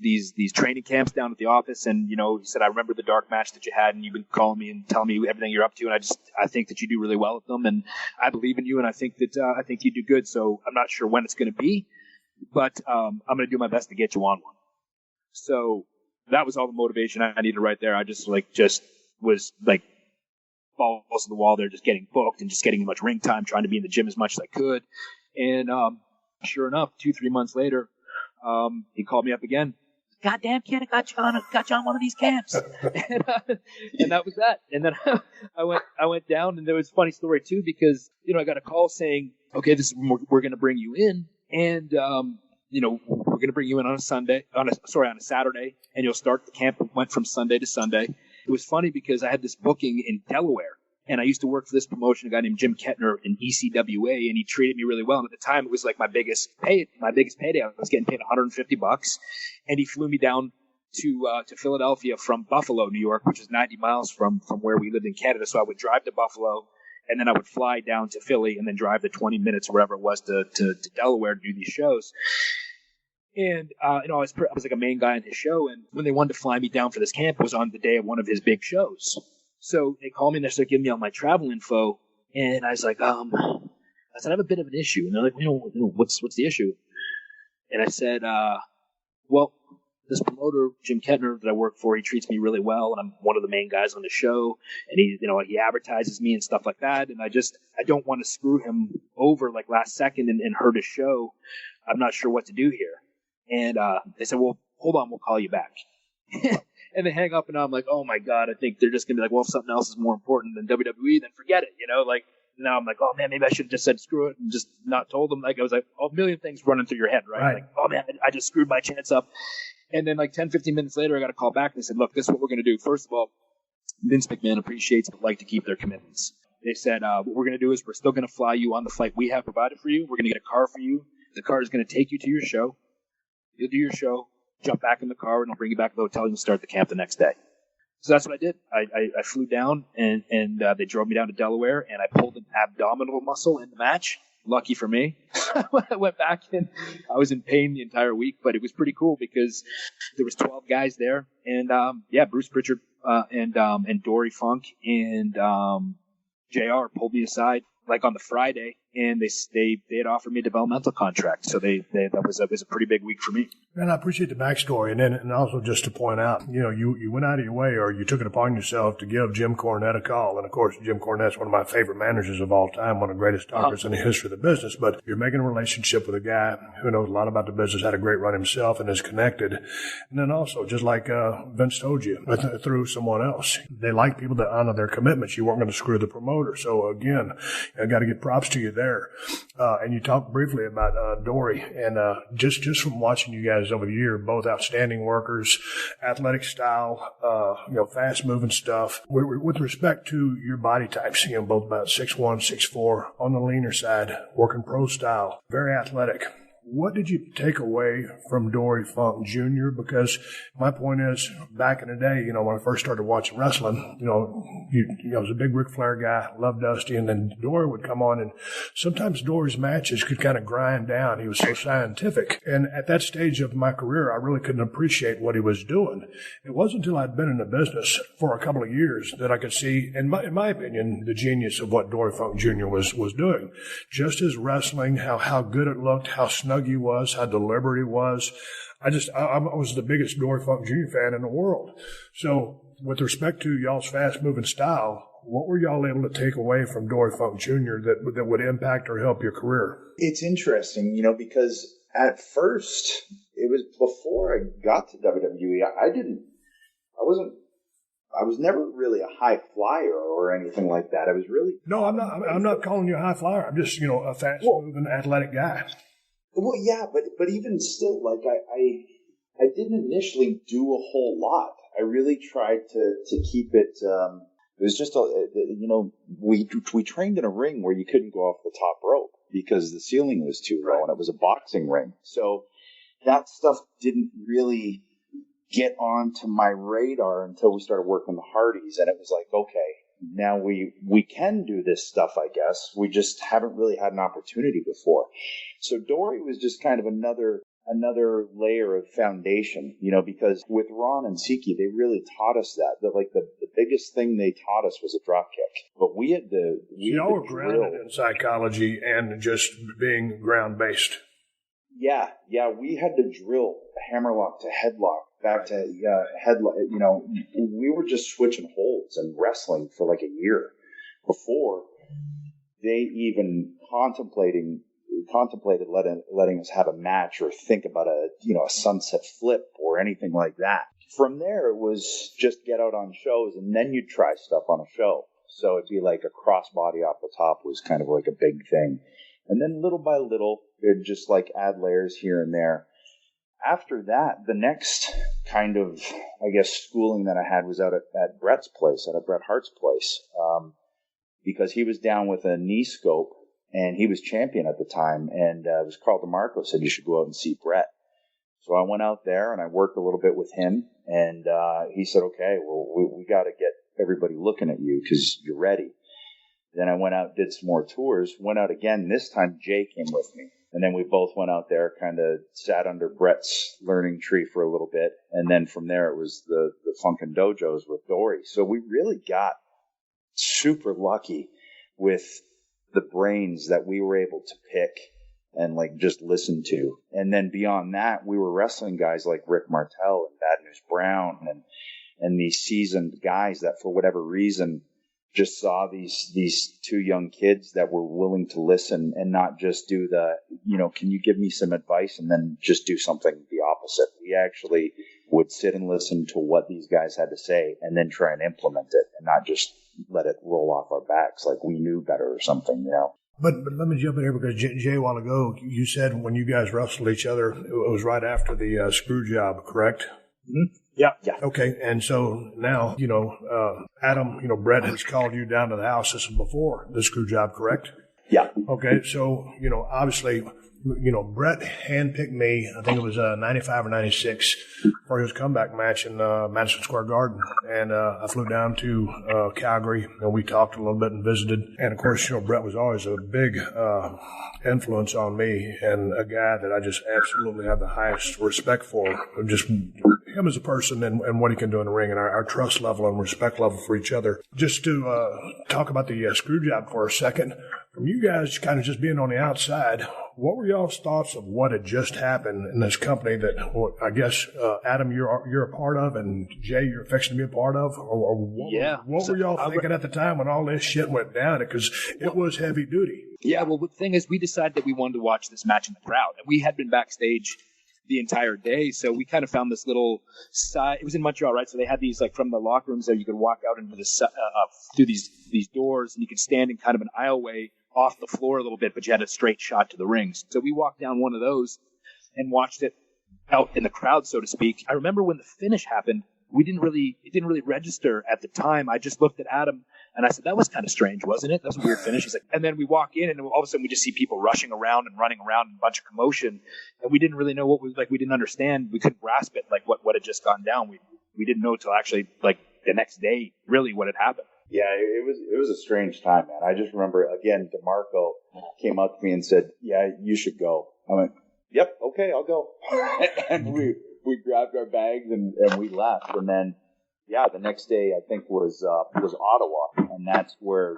training camps down at the office, and he said, I remember the dark match that you had, and you've been calling me and telling me everything you're up to, and I think that you do really well at them, and I believe in you, and I think you do good. So I'm not sure when it's going to be, but I'm going to do my best to get you on one. So that was all the motivation I needed right there. I just was like, balls to the wall there, just getting booked and just getting as much ring time, trying to be in the gym as much as I could. And sure enough, 2-3 months later, he called me up again. Goddamn kid, I got you on one of these camps. And that was that. And then I went down, and there was a funny story too, because, I got a call saying, okay, we're going to bring you in, and, we're going to bring you in on a Saturday, and you'll start the camp. It went from Sunday to Sunday. It was funny because I had this booking in Delaware, and I used to work for this promotion, a guy named Jim Kettner in ECWA, and he treated me really well. And at the time, it was like my biggest payday. I was getting paid $150, and he flew me down to Philadelphia from Buffalo, New York, which is 90 miles from where we lived in Canada. So I would drive to Buffalo, and then I would fly down to Philly, and then drive the 20 minutes, wherever it was, to Delaware to do these shows. And, I was like a main guy on his show. And when they wanted to fly me down for this camp, it was on the day of one of his big shows. So they called me and they started giving me all my travel info. And I was like, I have a bit of an issue. And they're like, what's the issue? And I said, well, this promoter, Jim Kettner, that I work for, he treats me really well. And I'm one of the main guys on the show. And he advertises me and stuff like that. And I don't want to screw him over like last second and hurt his show. I'm not sure what to do here. And they said, well, hold on, we'll call you back. And they hang up, and I'm like, oh my God, I think they're just going to be like, well, if something else is more important than WWE, then forget it, Like, now I'm like, oh man, maybe I should have just said screw it and just not told them. Like, I was like, a million things running through your head, right? Like, oh man, I just screwed my chance up. And then like 10, 15 minutes later, I got a call back, and they said, look, this is what we're going to do. First of all, Vince McMahon appreciates but like to keep their commitments. They said, what we're going to do is we're still going to fly you on the flight we have provided for you. We're going to get a car for you. The car is going to take you to your show. You'll do your show, jump back in the car, and I'll bring you back to the hotel, and you'll start the camp the next day. So that's what I did. I flew down, and they drove me down to Delaware, and I pulled an abdominal muscle in the match. Lucky for me. I went back, and I was in pain the entire week, but it was pretty cool because there was 12 guys there, and Bruce Pritchard and Dory Funk and JR pulled me aside like on the Friday, and they had offered me a developmental contract. So that was a pretty big week for me. And I appreciate the backstory. And also just to point out, you went out of your way, or you took it upon yourself to give Jim Cornette a call. And of course, Jim Cornette's one of my favorite managers of all time, one of the greatest talkers in the history of the business. But you're making a relationship with a guy who knows a lot about the business, had a great run himself, and is connected. And then also, just like Vince told you, through someone else, they like people that honor their commitments. You weren't going to screw the promoter. So again, I got to give props to you there. And you talked briefly about Dory, and just from watching you guys over the year, both outstanding workers, athletic style, fast moving stuff. With respect to your body types, both about 6'1", 6'4", on the leaner side, working pro style, very athletic. What did you take away from Dory Funk Jr.? Because my point is, back in the day, when I first started watching wrestling, I was a big Ric Flair guy, loved Dusty, and then Dory would come on, and sometimes Dory's matches could kind of grind down. He was so scientific. And at that stage of my career, I really couldn't appreciate what he was doing. It wasn't until I'd been in the business for a couple of years that I could see, in my opinion, the genius of what Dory Funk Jr. was doing. Just his wrestling, how good it looked, how snug he was, how deliberate he was. I was the biggest Dory Funk Jr. fan in the world. So with respect to y'all's fast-moving style, what were y'all able to take away from Dory Funk Jr. that would impact or help your career? It's interesting, because at first, it was before I got to WWE, I was never really a high flyer or anything like that. I was really... No, I'm not calling you a high flyer. I'm just, a fast-moving athletic guy. Well, yeah, but even still, like I didn't initially do a whole lot. I really tried to keep it. It was just we trained in a ring where you couldn't go off the top rope because the ceiling was too low, and it was a boxing ring. So that stuff didn't really get onto my radar until we started working the Hardys, and it was like, okay, now we can do this stuff, I guess. We just haven't really had an opportunity before. So Dory was just kind of another layer of foundation, because with Ron and Siki, they really taught us that. The biggest thing they taught us was a drop kick. But we had to... Y'all were grounded in psychology and just being ground-based. Yeah, we had to drill a hammerlock to headlock, back to headlock. We were just switching holds and wrestling for like a year. before they even contemplated letting us have a match or think about a sunset flip or anything like that. From there, it was just get out on shows, and then you'd try stuff on a show. So it'd be like a crossbody off the top was kind of like a big thing. And then little by little, it'd just like add layers here and there. After that, the next kind of, I guess, schooling that I had was out at Brett's place, at Bret Hart's place, because he was down with a knee scope, and he was champion at the time, and it was Carl DeMarco said you should go out and see Bret. So I went out there, and I worked a little bit with him, and he said, okay, well, we got to get everybody looking at you because you're ready. Then I went out, did some more tours, went out again. This time Jay came with me. And then we both went out there, kind of sat under Brett's learning tree for a little bit. And then from there it was the Funkin' Dojos with Dory. So we really got super lucky with the brains that we were able to pick and like just listen to. And then beyond that, we were wrestling guys like Rick Martel and Bad News Brown and these seasoned guys that for whatever reason just saw these two young kids that were willing to listen and not just do the, can you give me some advice and then just do something the opposite. We actually would sit and listen to what these guys had to say and then try and implement it and not just let it roll off our backs like we knew better or something, But let me jump in here because Jay, a while ago, you said when you guys wrestled each other, it was right after the screw job, correct? Mm-hmm. Yeah. Okay. And so now, Adam, Brett has called you down to the house. This is before the screw job, correct? Yeah. Okay. So, obviously, Brett handpicked me, I think it was 95 or 96 for his comeback match in Madison Square Garden. And I flew down to Calgary, and we talked a little bit and visited. And, of course, Brett was always a big influence on me and a guy that I just absolutely have the highest respect for. Just him as a person and what he can do in the ring and our trust level and respect level for each other. Just to talk about the screw job for a second, from you guys kind of just being on the outside, what were y'all's thoughts of what had just happened in this company that I guess, Adam, you're a part of, and Jay, you're fixing to be a part of? Or what were y'all thinking at the time when all this shit went down? Because it was heavy duty. Yeah, well, the thing is, we decided that we wanted to watch this match in the crowd. And we had been backstage the entire day, so we kind of found this little side. It was in Montreal, right? So they had these, like, from the locker rooms there, you could walk out into the through these doors, and you could stand in kind of an aisleway off the floor a little bit, but you had a straight shot to the rings. So we walked down one of those and watched it out in the crowd, so to speak. I remember when the finish happened, it didn't really register at the time. I just looked at Adam and I said, that was kind of strange, wasn't it? That was a weird finish. He's like, and then we walk in and all of a sudden we just see people rushing around and running around in a bunch of commotion. And we didn't really know we didn't understand. We couldn't grasp it, like what had just gone down. We didn't know till actually like the next day, really what had happened. Yeah, it was a strange time, man. I just remember, again, DeMarco came up to me and said, yeah, you should go. I went, yep, okay, I'll go. And we grabbed our bags and we left. And then, yeah, the next day I think was Ottawa. And that's where,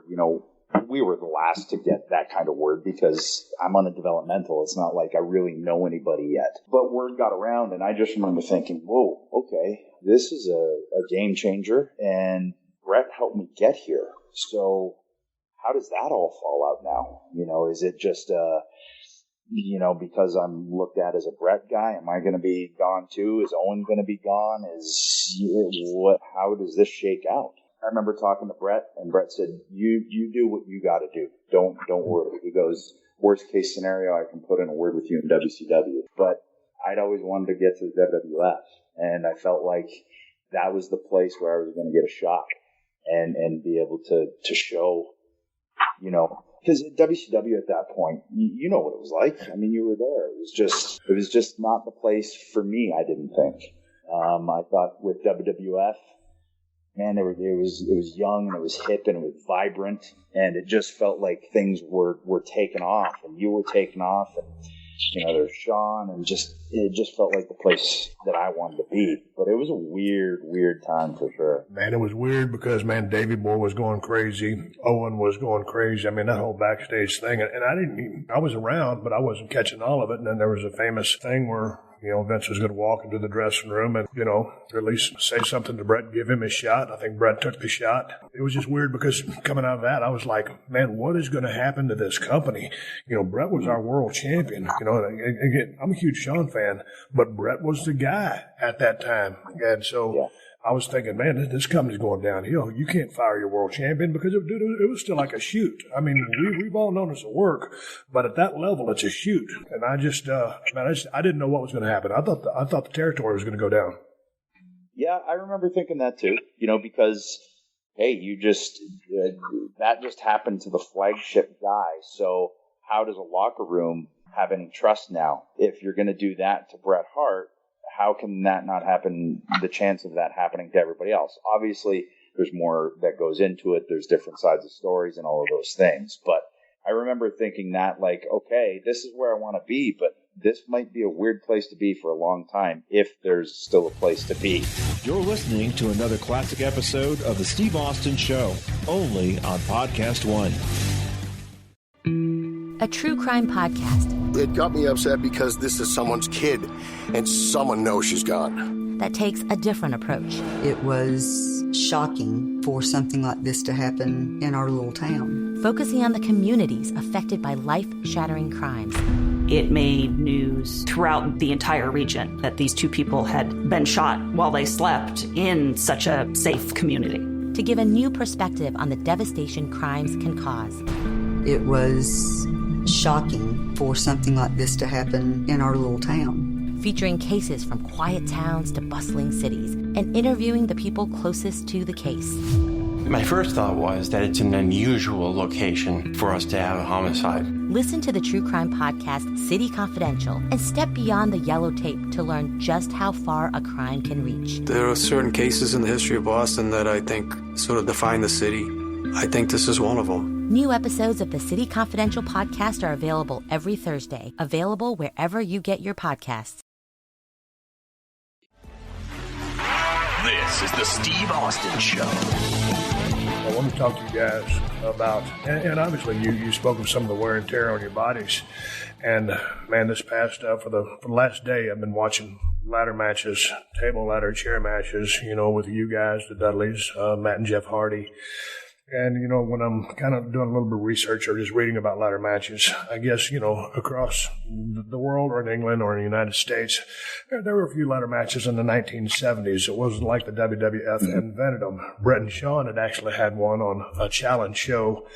we were the last to get that kind of word because I'm on a developmental. It's not like I really know anybody yet. But word got around and I just remember thinking, whoa, okay, this is a game changer. And Brett helped me get here. So how does that all fall out now? Is it just, because I'm looked at as a Brett guy, am I going to be gone too? Is Owen going to be gone? How does this shake out? I remember talking to Brett and Brett said, you do what you got to do. Don't worry. He goes, worst case scenario, I can put in a word with you in WCW. But I'd always wanted to get to the WWF. And I felt like that was the place where I was going to get a shot. And be able to show, because WCW at that point, you know what it was like. I mean, you were there. It was just not the place for me. I didn't think. I thought with WWF, man, it was young and it was hip and it was vibrant and it just felt like things were taking off and you were taking off and. There's Sean, and it just felt like the place that I wanted to be. But it was a weird time for sure. Man, it was weird because, Davey Boy was going crazy. Owen was going crazy. I mean, that whole backstage thing. And I was around, but I wasn't catching all of it. And then there was a famous thing where, Vince was going to walk into the dressing room and, at least say something to Brett, give him his shot. I think Brett took the shot. It was just weird because coming out of that, I was like, man, what is going to happen to this company? Brett was our world champion. Again, I'm a huge Shawn fan, but Brett was the guy at that time. And so I was thinking, man, this company's going downhill. You can't fire your world champion because it was still like a shoot. I mean, we've all known it's a work, but at that level, it's a shoot. And I just, I didn't know what was going to happen. I thought the territory was going to go down. Yeah, I remember thinking that too. Because hey, that just happened to the flagship guy. So how does a locker room have any trust now? If you're going to do that to Bret Hart, how can that not happen, the chance of that happening to everybody else? Obviously, there's more that goes into it. There's different sides of stories and all of those things. But I remember thinking that, like, okay, this is where I want to be, but this might be a weird place to be for a long time if there's still a place to be. You're listening to another classic episode of The Steve Austin Show, only on PodcastOne. A true crime podcast. It got me upset because this is someone's kid, and someone knows she's gone. That takes a different approach. It was shocking for something like this to happen in our little town. Focusing on the communities affected by life-shattering crimes. It made news throughout the entire region that these two people had been shot while they slept in such a safe community. To give a new perspective on the devastation crimes can cause. It was shocking for something like this to happen in our little town. Featuring cases from quiet towns to bustling cities and interviewing the people closest to the case. My first thought was that it's an unusual location for us to have a homicide. Listen to the true crime podcast City Confidential and step beyond the yellow tape to learn just how far a crime can reach. There are certain cases in the history of Boston that I think sort of define the city. I think this is one of them. New episodes of the City Confidential podcast are available every Thursday. Available wherever you get your podcasts. This is the Steve Austin Show. I want to talk to you guys about, and obviously you spoke of some of the wear and tear on your bodies. And man, this past, for the last day, I've been watching ladder matches, table ladder, chair matches, with you guys, the Dudleys, Matt and Jeff Hardy. And, when I'm kind of doing a little bit of research or just reading about ladder matches, I guess, across the world or in England or in the United States, there were a few ladder matches in the 1970s. It wasn't like the WWF invented them. Bret and Shawn had actually had one on a challenge show,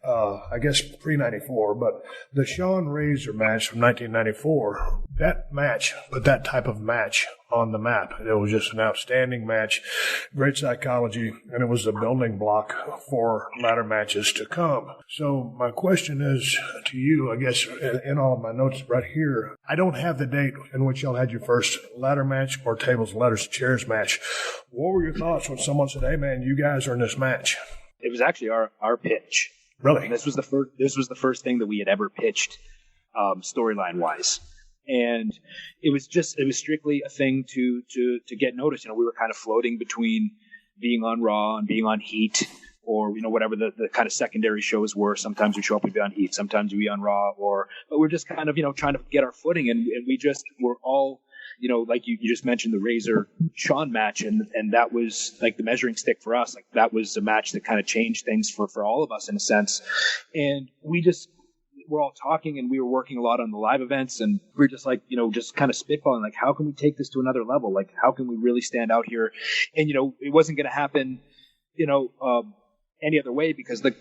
I guess pre-94. But the Shawn Razor match from 1994, that match put that type of match on the map. It was just an outstanding match, great psychology, and it was a building block for ladder matches to come. So my question is to you, I guess, in all of my notes right here, I don't have the date in which y'all had your first ladder match or tables, ladders, chairs match. What were your thoughts when someone said, hey, man, you guys are in this match? It was actually our pitch. Really? And this was the first thing that we had ever pitched, storyline wise. And it was strictly a thing to get noticed. We were kind of floating between being on Raw and being on Heat, or, whatever the kind of secondary shows were. Sometimes we show up and be on Heat, sometimes we be on Raw, but we're just kind of, trying to get our footing. And we just were all, like you just mentioned the Razor Shawn match, and that was like the measuring stick for us. Like that was a match that kind of changed things for all of us in a sense. And we're all talking, and we were working a lot on the live events, and we're just like, just kind of spitballing, like, how can we take this to another level? Like, how can we really stand out here? And, it wasn't going to happen, any other way, because the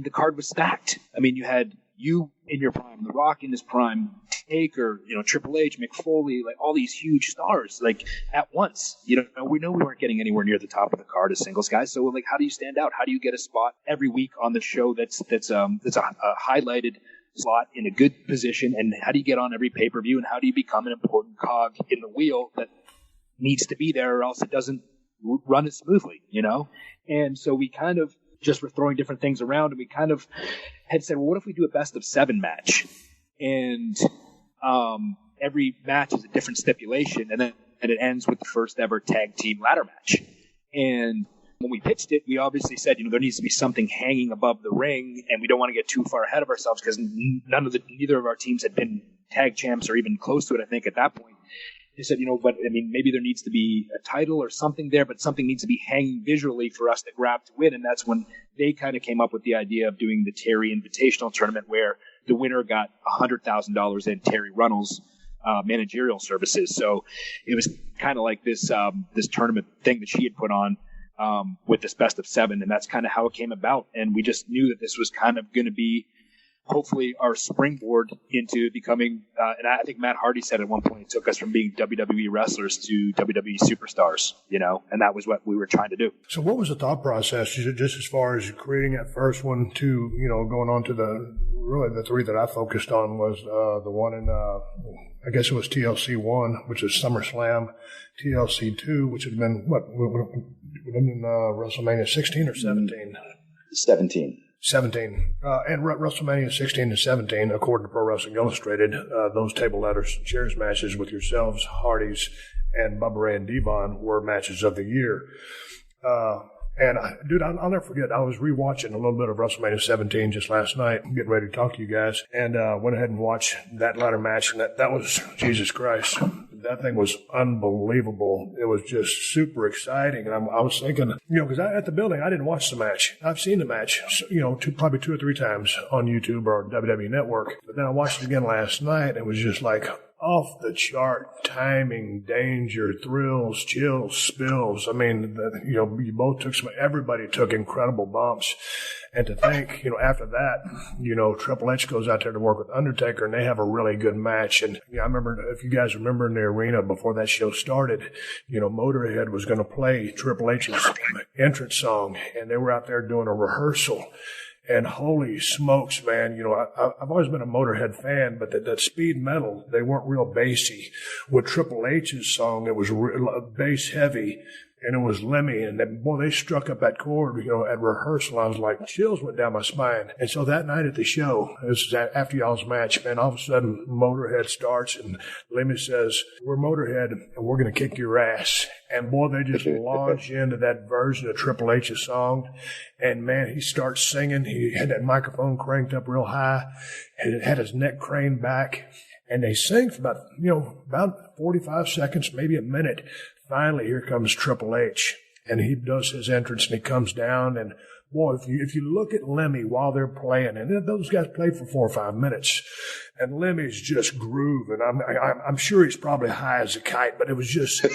card was stacked. You had you in your prime, The Rock in his prime, Taker, Triple H, Mick Foley, like all these huge stars, like at once. We know we weren't getting anywhere near the top of the card as singles guys. So like, how do you stand out? How do you get a spot every week on the show that's a highlighted slot in a good position, and how do you get on every pay-per-view, and how do you become an important cog in the wheel that needs to be there, or else it doesn't run as smoothly, And so we kind of just were throwing different things around, and we kind of had said, well, what if we do a best of 7 match, and every match is a different stipulation, and it ends with the first ever tag team ladder match. And when we pitched it, we obviously said, there needs to be something hanging above the ring, and we don't want to get too far ahead of ourselves, because neither of our teams had been tag champs or even close to it, I think, at that point. they said, but I mean, maybe there needs to be a title or something there, but something needs to be hanging visually for us to grab to win. And that's when they kind of came up with the idea of doing the Terry Invitational Tournament, where the winner got $100,000 in Terry Runnels managerial services. So it was kind of like this tournament thing that she had put on with this best of 7, and that's kind of how it came about. And we just knew that this was kind of going to be hopefully our springboard into becoming, and I think Matt Hardy said at one point, it took us from being WWE wrestlers to WWE superstars, and that was what we were trying to do. So what was the thought process, just as far as creating that first one to, going on to the 3 that I focused on was the one in, I guess it was TLC 1, which was SummerSlam, TLC 2, which had been, WrestleMania 16 or 17? 17. And WrestleMania 16 and 17, according to Pro Wrestling Illustrated, those table letters chairs matches with yourselves, Hardys, and Bubba Ray and Devon were matches of the year. And I'll never forget, I was rewatching a little bit of WrestleMania 17 just last night, getting ready to talk to you guys, and went ahead and watched that ladder match, and that was, Jesus Christ, that thing was unbelievable. It was just super exciting, and I was thinking, because at the building, I didn't watch the match. I've seen the match, probably 2 or 3 times on YouTube or WWE Network, but then I watched it again last night, and it was just like off the chart timing, danger, thrills, chills, spills. I mean, you both everybody took incredible bumps. And to think, after that, Triple H goes out there to work with Undertaker, and they have a really good match. And I remember, if you guys remember in the arena before that show started, Motorhead was going to play Triple H's entrance song, and they were out there doing a rehearsal. And holy smokes, man, I've always been a Motorhead fan, but that speed metal, they weren't real bassy. With Triple H's song, it was bass heavy, and it was Lemmy, and they struck up that chord, at rehearsal. I was like, chills went down my spine. And so that night at the show, this is after y'all's match, man, all of a sudden Motorhead starts, and Lemmy says, "We're Motorhead, and we're going to kick your ass." And boy, they just launch into that version of Triple H's song. And man, he starts singing. He had that microphone cranked up real high, and it had his neck craned back. And they sing for about 45 seconds, maybe a minute. Finally, here comes Triple H, and he does his entrance, and he comes down. And boy, if you look at Lemmy while they're playing, and those guys played for 4 or 5 minutes, and Lemmy's just grooving. I'm sure he's probably high as a kite, but it was just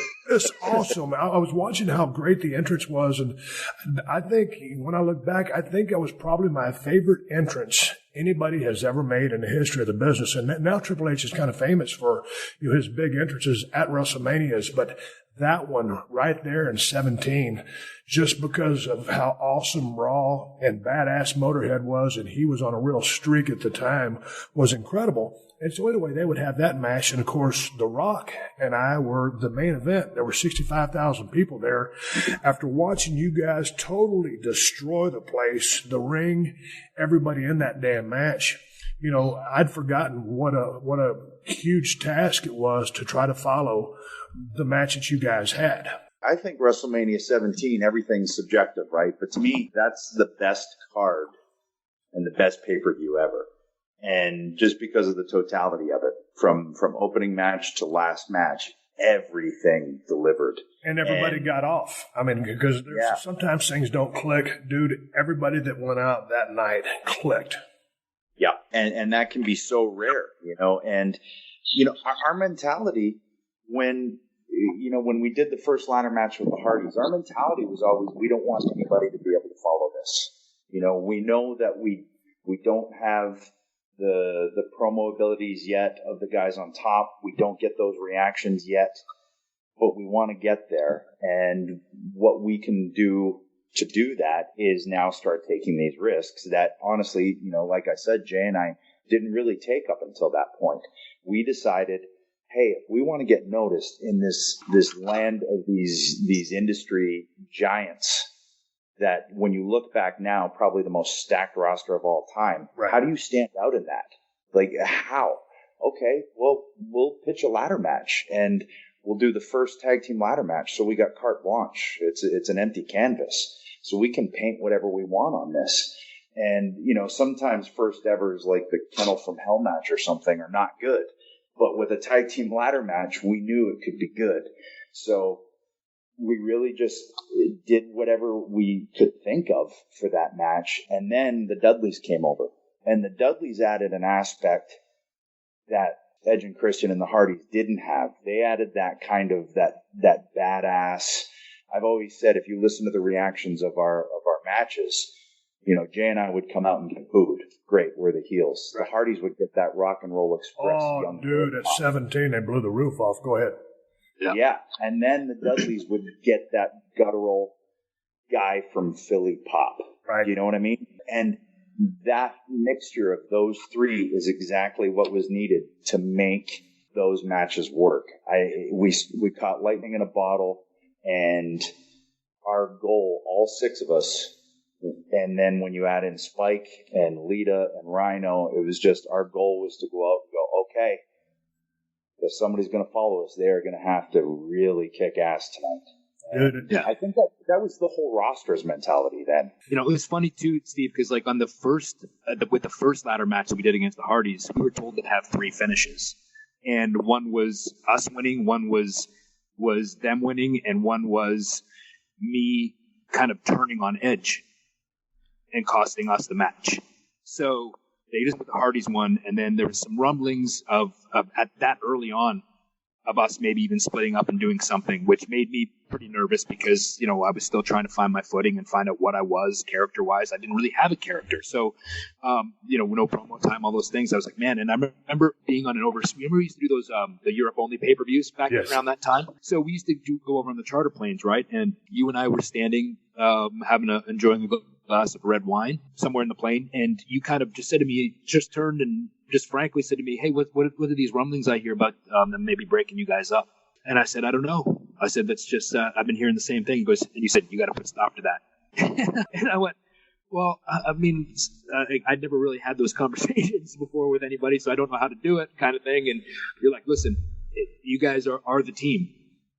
awesome. I was watching how great the entrance was, and I think when I look back, I think it was probably my favorite entrance anybody has ever made in the history of the business. And now Triple H is kind of famous for his big entrances at WrestleManias, but that one right there in 17, just because of how awesome, raw, and badass Motorhead was, and he was on a real streak at the time, was incredible. And so anyway, they would have that match, and of course, The Rock and I were the main event. There were 65,000 people there. After watching you guys totally destroy the place, the ring, everybody in that damn match, I'd forgotten what a huge task it was to try to follow the match that you guys had. I think WrestleMania 17, everything's subjective, right? But to me, that's the best card and the best pay-per-view ever. And just because of the totality of it, from opening match to last match, everything delivered. And everybody got off. I mean, because sometimes things don't click. Dude, everybody that went out that night clicked. Yeah, and that can be so rare, And, our mentality when we did the first ladder match with the Hardys, our mentality was always, we don't want anybody to be able to follow this. We know that we don't have the promo abilities yet of the guys on top. We don't get those reactions yet, but we want to get there. And what we can do to do that is now start taking these risks that honestly, like I said, Jay and I didn't really take up until that point. We decided, hey, if we want to get noticed in this land of these industry giants, that when you look back now, probably the most stacked roster of all time. Right. How do you stand out in that? Like, how? Okay, well, we'll pitch a ladder match, and we'll do the first tag team ladder match. So we got carte blanche. It's an empty canvas. So we can paint whatever we want on this. And, sometimes first evers like the Kennel from Hell match or something are not good. But with a tag team ladder match, we knew it could be good. So we really just did whatever we could think of for that match. And then the Dudleys came over. And the Dudleys added an aspect that Edge and Christian and the Hardys didn't have. They added that kind of that badass. I've always said, if you listen to the reactions of our matches, you know, Jay and I would come out and get booed. Great, we're the heels. Right. The Hardys would get that Rock and Roll Express. Oh, dude, at 17, they blew the roof off. Go ahead. Yeah. And then the Dudleys would get that guttural guy from Philly pop. Right. You know what I mean? And that mixture of those three is exactly what was needed to make those matches work. We caught lightning in a bottle, and our goal, all six of us, and then when you add in Spike and Lita and Rhino, it was just our goal was to go out and go, okay, if somebody's going to follow us, they're going to have to really kick ass tonight. Yeah. I think that was the whole roster's mentality then. You know, it was funny too, Steve, because like on the first, with the first ladder match that we did against the Hardys, we were told to have 3 finishes, and one was us winning, one was them winning, and one was me kind of turning on Edge and costing us the match. So they just put the Hardys one, and then there was some rumblings of at that early on of us maybe even splitting up and doing something, which made me pretty nervous because, you know, I was still trying to find my footing and find out what I was character-wise. I didn't really have a character. So, you know, no promo time, all those things. I was like, man, and I remember being on remember we used to do those, the Europe-only pay-per-views back around that time? So we used to go over on the charter planes, right? And you and I were standing, enjoying a glass of red wine somewhere in the plane, and you kind of just said to me, just turned and just frankly said to me, hey, what are these rumblings I hear about them maybe breaking you guys up? And I said, I don't know. I said, that's just, I've been hearing the same thing. He goes, and you said, you got to put a stop to that. And I went, well, I mean, I'd never really had those conversations before with anybody, so I don't know how to do it kind of thing. And you're like, listen, you guys are the team.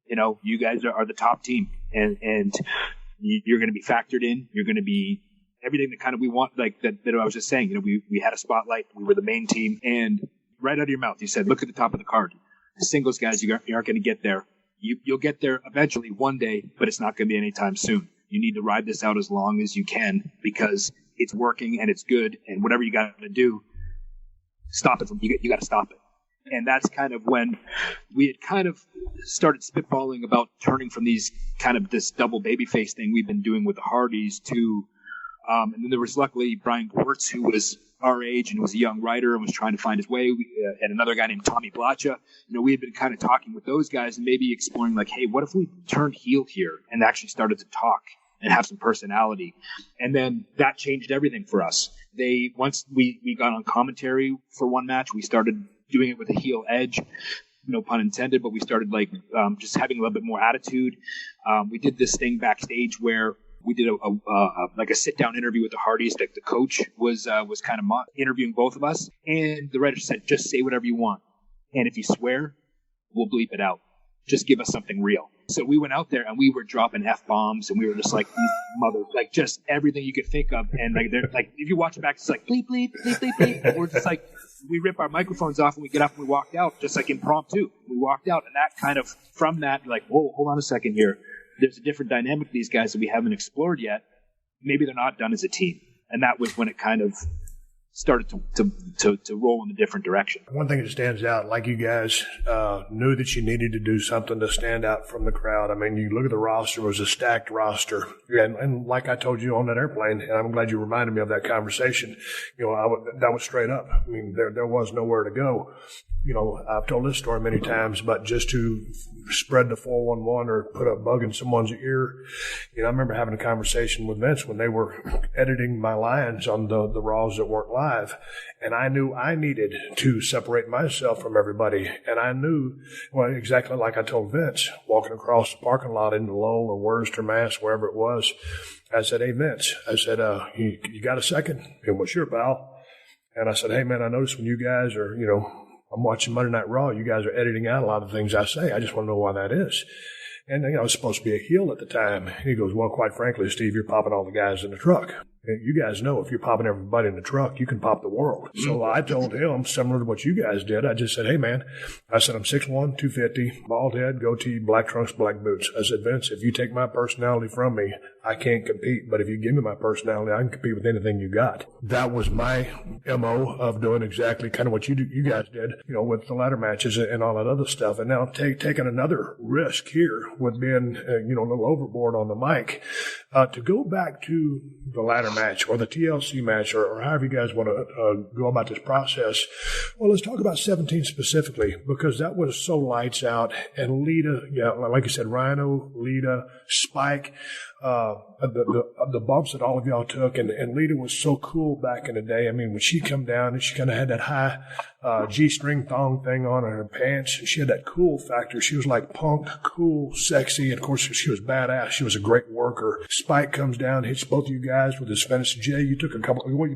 You know, you guys are the top team, and you're going to be factored in. You're going to be everything that kind of we want, like that I was just saying. You know, we had a spotlight. We were the main team, and right out of your mouth, you said, look at the top of the card. The singles guys, you aren't going to get there. You'll get there eventually one day, but it's not going to be anytime soon. You need to ride this out as long as you can because it's working and it's good, and whatever you got to do, stop it. You got to stop it. And that's kind of when we had kind of started spitballing about turning from these kind of this double babyface thing we've been doing with the Hardys to, and then there was luckily Brian Gewirtz, who was our age and was a young writer and was trying to find his way, and another guy named Tommy Blacha. You know, we had been kind of talking with those guys and maybe exploring like, hey, what if we turned heel here and actually started to talk and have some personality? And then that changed everything for us. Once we got on commentary for one match, we started doing it with a heel edge, no pun intended, but we started like just having a little bit more attitude. We did this thing backstage where we did a sit-down interview with the Hardys. Like the coach was kind of interviewing both of us, and the writer said, just say whatever you want, and if you swear, we'll bleep it out. Just give us something real. So we went out there and we were dropping F-bombs, and we were just like like just everything you could think of. And like they're like, if you watch it back, it's like bleep, bleep, bleep, bleep, bleep. And we're just like, we rip our microphones off and we get up and we walked out, just like impromptu. We walked out, and that kind of, from that, like, whoa, hold on a second here. There's a different dynamic with these guys that we haven't explored yet. Maybe they're not done as a team. And that was when it kind of started to roll in a different direction. One thing that stands out, like you guys knew that you needed to do something to stand out from the crowd. I mean, you look at the roster, it was a stacked roster. And like I told you on that airplane, and I'm glad you reminded me of that conversation, you know, that was straight up. I mean, there was nowhere to go. You know, I've told this story many times, but just to spread the 411 or put a bug in someone's ear. You know, I remember having a conversation with Vince when they were editing my lines on the Raws that weren't live. And I knew I needed to separate myself from everybody. And I knew, well, exactly like I told Vince, walking across the parking lot in Lowell or Worcester, Mass, wherever it was. I said, hey, Vince, I said, you got a second? He went, well, sure, pal. And I said, hey, man, I noticed when you guys are, you know, I'm watching Monday Night Raw, you guys are editing out a lot of things I say. I just want to know why that is. And, you know, I was supposed to be a heel at the time. He goes, well, quite frankly, Steve, you're popping all the guys in the truck. You guys know if you're popping everybody in the truck, you can pop the world. So I told him, similar to what you guys did, I just said, hey, man, I said, I'm 6'1", 250, bald head, goatee, black trunks, black boots. I said, Vince, if you take my personality from me, I can't compete. But if you give me my personality, I can compete with anything you got. That was my MO of doing exactly kind of what you guys did, with the ladder matches and all that other stuff. And now taking another risk here with being, a little overboard on the mic, to go back to the ladder match or the TLC match or however you guys want to go about this process. Well, let's talk about 17 specifically, because that was so lights out. And Lita, like you said, Rhino, Lita, Spike, the bumps that all of y'all took, and Lita was so cool back in the day. I mean, when she come down and she kind of had that high G-string thong thing on in her pants, and she had that cool factor. She was like punk, cool, sexy, and of course she was badass. She was a great worker. Spike comes down, hits both of you guys with his finish. Jay, you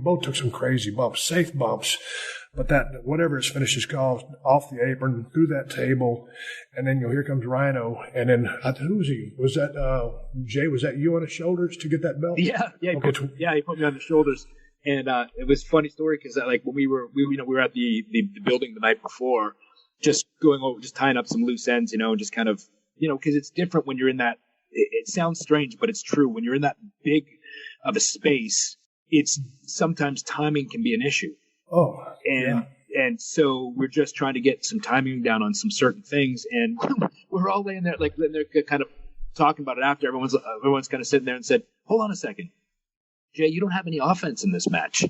both took some crazy bumps, safe bumps. But that, whatever his finish is called, off the apron, through that table, and then here comes Rhino, and then who was he? Was that Jay? Was that you on his shoulders to get that belt? Yeah, he put me on the shoulders, and it was a funny story because when we were at the building the night before, just going over, just tying up some loose ends, just kind of, because it's different when you're in that. It sounds strange, but it's true. When you're in that big of a space, it's sometimes timing can be an issue. Oh, and so we're just trying to get some timing down on some certain things, and we're all laying there, they're kind of talking about it after. Everyone's kind of sitting there and said, "Hold on a second, Jay, you don't have any offense in this match.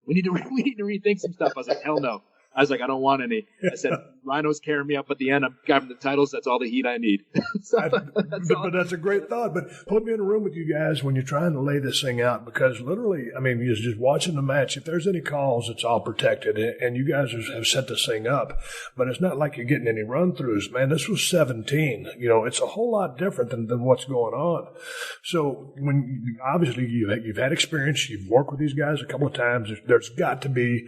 We need to rethink some stuff." I was like, "Hell no." I was like, "I don't want any." I said, "Rhino's carrying me up at the end. I'm grabbing the titles. That's all the heat I need." But that's a great thought. But put me in a room with you guys when you're trying to lay this thing out, because literally, I mean, you're just watching the match. If there's any calls, it's all protected, and you guys have set this thing up. But it's not like you're getting any run-throughs, man. This was 17. It's a whole lot different than what's going on. So obviously you've had experience, you've worked with these guys a couple of times. There's got to be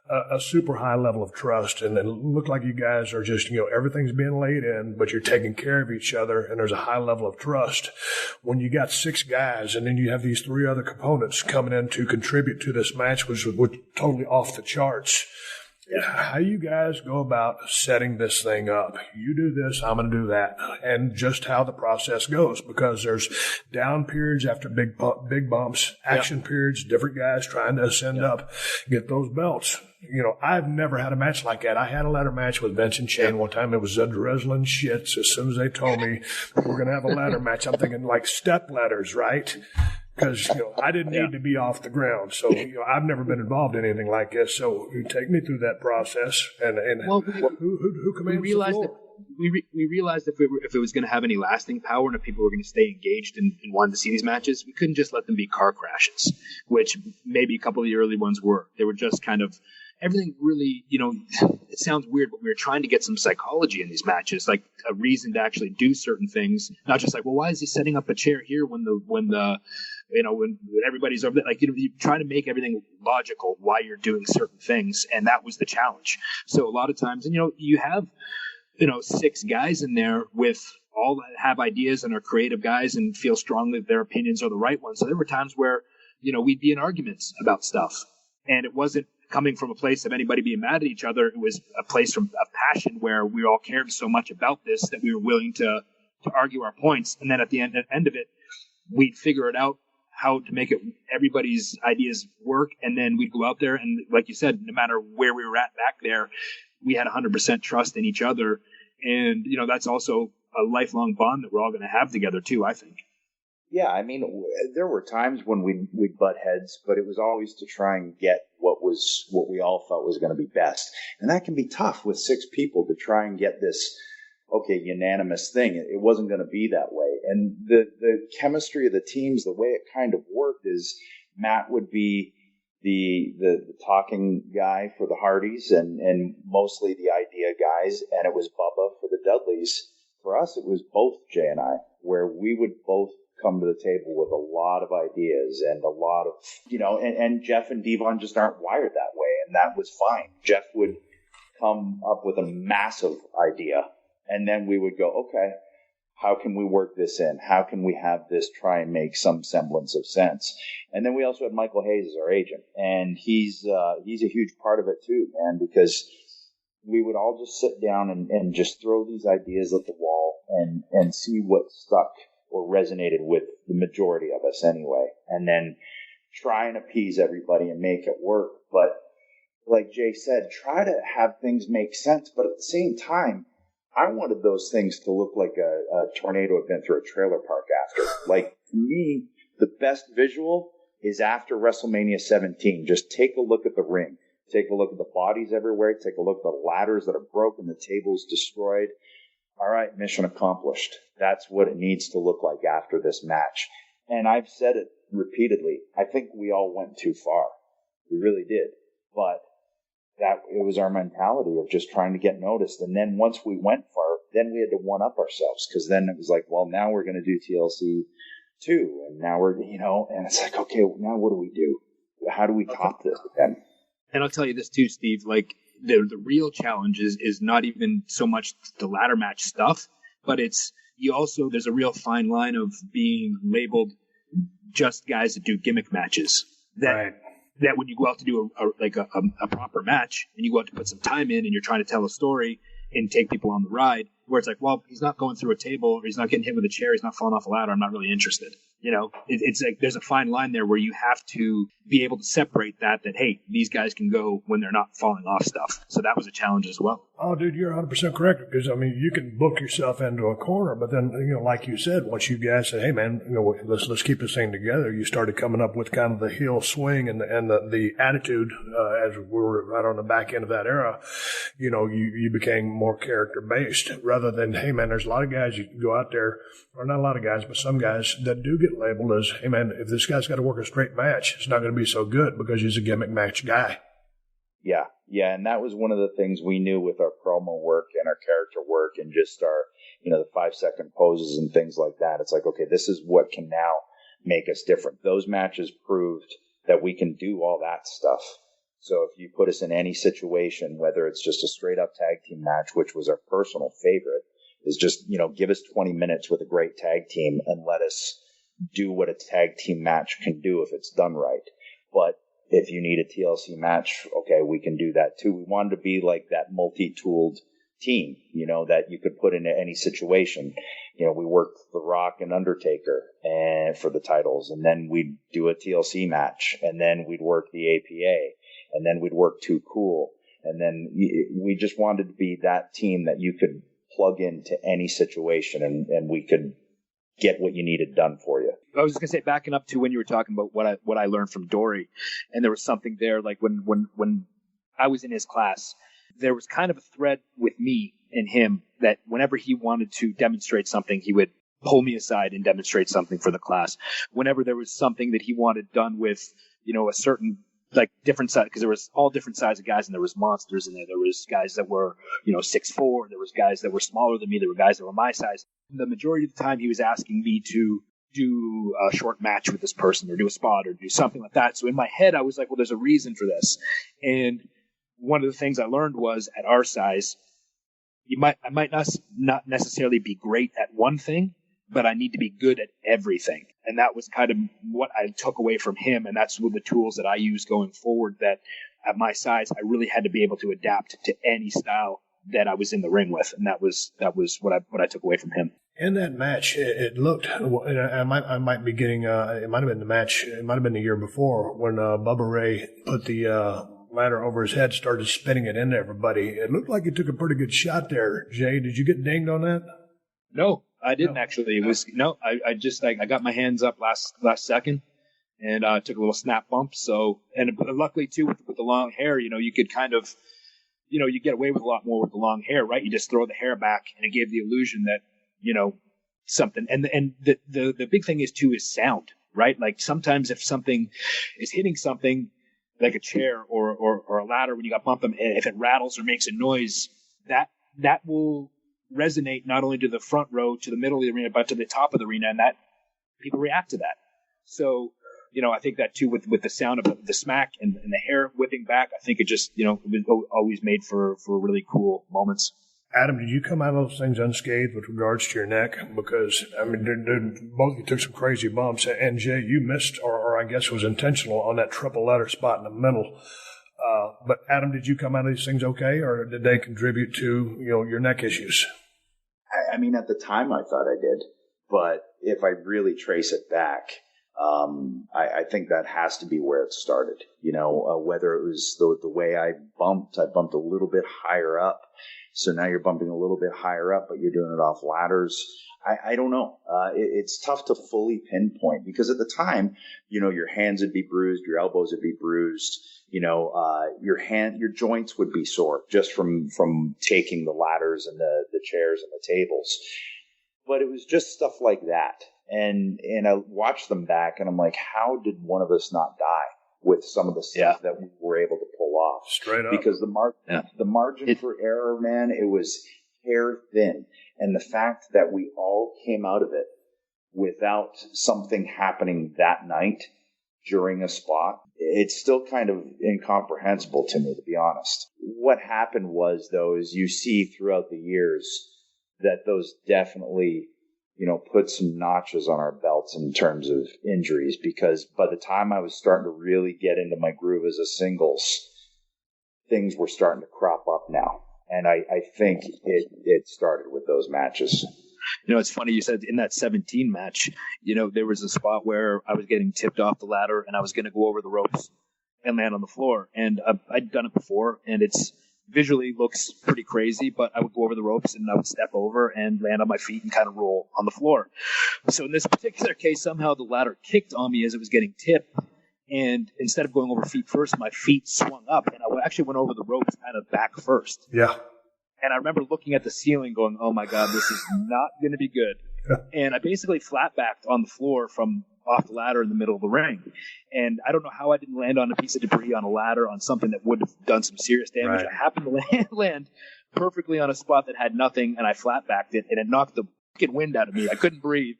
a super high level of trust, and it looked like you guys are just, everything's being laid in, but you're taking care of each other, and there's a high level of trust. When you got 6 guys, and then you have these 3 other components coming in to contribute to this match, which was totally off the charts. How you guys go about setting this thing up? You do this, I'm going to do that, and just how the process goes, because there's down periods after big bumps, action periods, different guys trying to ascend up, get those belts. I've never had a match like that. I had a ladder match with Vince and Shane one time. It was a drizzling shits. As soon as they told me we're going to have a ladder match, I'm thinking like step ladders, right? Because, I didn't need to be off the ground. So, I've never been involved in anything like this. So you take me through that process. And who commands the floor? We realized if it was going to have any lasting power and if people were going to stay engaged and wanted to see these matches, we couldn't just let them be car crashes, which maybe a couple of the early ones were. They were just kind of everything really, it sounds weird, but we were trying to get some psychology in these matches, like a reason to actually do certain things, not just like, well, why is he setting up a chair here when everybody's over there? You try to make everything logical why you're doing certain things, and that was the challenge. So a lot of times, and you have 6 guys in there with all that have ideas and are creative guys and feel strongly that their opinions are the right ones. So there were times where, we'd be in arguments about stuff, and it wasn't coming from a place of anybody being mad at each other. It was a place of passion where we all cared so much about this that we were willing to argue our points. And then at the end of it, we'd figure it out how to make everybody's ideas work. And then we'd go out there. And like you said, no matter where we were at back there, we had 100% trust in each other. And, that's also a lifelong bond that we're all going to have together too, I think. Yeah, I mean, there were times when we'd butt heads, but it was always to try and get what we all felt was going to be best. And that can be tough with 6 people to try and get this, unanimous thing. It wasn't going to be that way. And the chemistry of the teams, the way it kind of worked is Matt would be the talking guy for the Hardys and mostly the idea guys, and it was Bubba for the Dudleys. For us, it was both Jay and I, where we would both come to the table with a lot of ideas and a lot of, and Jeff and Devon just aren't wired that way, and that was fine. Jeff would come up with a massive idea, and then we would go, okay, How can we work this in? How can we have this try and make some semblance of sense? And then we also had Michael Hayes as our agent, and he's a huge part of it too, man, because we would all just sit down and just throw these ideas at the wall and see what stuck or resonated with the majority of us anyway, and then try and appease everybody and make it work. But like Jay said, try to have things make sense, but at the same time, I wanted those things to look like a tornado had been through a trailer park after. Like, for me, the best visual is after WrestleMania 17. Just take a look at the ring. Take a look at the bodies everywhere. Take a look at the ladders that are broken, the tables destroyed. All right, mission accomplished. That's what it needs to look like after this match. And I've said it repeatedly. I think we all went too far. We really did. But that it was our mentality of just trying to get noticed. And then once we went far, then we had to one up ourselves, because then it was like, well, now we're going to do TLC 2. And now we're, and it's like, okay, now what do we do? How do we top this again? And I'll tell you this too, Steve, like the real challenge is not even so much the ladder match stuff, but it's there's a real fine line of being labeled just guys that do gimmick matches. That when you go out to do a proper match and you go out to put some time in and you're trying to tell a story and take people on the ride, where it's like, well, he's not going through a table, or he's not getting hit with a chair, he's not falling off a ladder, I'm not really interested. It's like there's a fine line there where you have to be able to separate that, hey, these guys can go when they're not falling off stuff. So that was a challenge as well. Oh, dude, you're 100% correct, because, you can book yourself into a corner, but then, like you said, once you guys said, hey, man, let's keep this thing together, you started coming up with kind of the heel swing and the attitude as we were right on the back end of that era. You became more character-based rather than, hey, man, there's a lot of guys you can go out there, or not a lot of guys, but some guys that do get labeled as, hey, man, if this guy's got to work a straight match, it's not going to be so good because he's a gimmick match guy. Yeah, and that was one of the things we knew with our promo work and our character work and just our, the 5-second poses and things like that. It's like, okay, this is what can now make us different. Those matches proved that we can do all that stuff. So if you put us in any situation, whether it's just a straight up tag team match, which was our personal favorite, is just, give us 20 minutes with a great tag team and let us do what a tag team match can do if it's done right. But if you need a TLC match, okay, we can do that too. We wanted to be like that multi-tooled team, that you could put into any situation. We worked The Rock and Undertaker and for the titles, and then we'd do a TLC match, and then we'd work the APA, and then we'd work Too Cool. And then we just wanted to be that team that you could plug into any situation and we could get what you needed done for you. I was just going to say, backing up to when you were talking about what I learned from Dory, and there was something there, like when I was in his class, there was kind of a thread with me and him that whenever he wanted to demonstrate something, he would pull me aside and demonstrate something for the class. Whenever there was something that he wanted done with, a certain, like, different size, because there was all different sizes of guys, and there was monsters in there. There was guys that were, 6'4", there was guys that were smaller than me, there were guys that were my size. The majority of the time he was asking me to do a short match with this person or do a spot or do something like that. So in my head, I was like, well, there's a reason for this. And one of the things I learned was, at our size, I might not necessarily be great at one thing, but I need to be good at everything. And that was kind of what I took away from him. And that's one of the tools that I use going forward, that at my size, I really had to be able to adapt to any style that I was in the ring with. And that was what I took away from him. In that match, it looked, I might be getting, it might have been the match, it might have been the year before, when Bubba Ray put the ladder over his head, started spinning it into everybody. It looked like he took a pretty good shot there. Jay, did you get dinged on that? No, I didn't actually. It was, I just, I got my hands up last second and took a little snap bump. So, and luckily too, with the long hair, you could kind of, you get away with a lot more with the long hair, right? You just throw the hair back, and it gave the illusion that, something. And the big thing is sound, right? Like sometimes if something is hitting something like a chair or a ladder, when you got bumped them, if it rattles or makes a noise, that will resonate not only to the front row, to the middle of the arena, but to the top of the arena, and that people react to that. So, I think that too with the sound of the smack and the hair whipping back, I think it just, it was always made for really cool moments. Adam, did you come out of those things unscathed with regards to your neck? Because, I mean, both of you took some crazy bumps. And Jay, you missed, or I guess was intentional, on that triple letter spot in the middle. But Adam, did you come out of these things okay, or did they contribute to, your neck issues? I mean, at the time I thought I did. But if I really trace it back, I think that has to be where it started. Whether it was the way I bumped a little bit higher up. So now you're bumping a little bit higher up, but you're doing it off ladders. I don't know. It's tough to fully pinpoint because at the time, your hands would be bruised, your elbows would be bruised, your joints would be sore just from taking the ladders and the chairs and the tables. But it was just stuff like that. And I watched them back and I'm like, how did one of us not die with some of the stuff that we were able to pull off? Straight up. Because the margin for error, man, it was hair thin. And the fact that we all came out of it without something happening that night during a spot, it's still kind of incomprehensible to me, to be honest. What happened was, though, is you see throughout the years that those definitely put some notches on our belts in terms of injuries, because by the time I was starting to really get into my groove as a singles, things were starting to crop up now. And I think it started with those matches. It's funny you said in that 17 match, there was a spot where I was getting tipped off the ladder and I was going to go over the ropes and land on the floor. And I'd done it before, and it's visually looks pretty crazy, but I would go over the ropes and I would step over and land on my feet and kind of roll on the floor. So in this particular case, somehow the ladder kicked on me as it was getting tipped. And instead of going over feet first, my feet swung up and I actually went over the ropes kind of back first. Yeah. And I remember looking at the ceiling going, oh my God, this is not going to be good. And I basically flat backed on the floor from off the ladder in the middle of the ring. And I don't know how I didn't land on a piece of debris on a ladder on something that would have done some serious damage. Right. I happened to land perfectly on a spot that had nothing, and I flat backed it, and it knocked the fucking wind out of me. I couldn't breathe.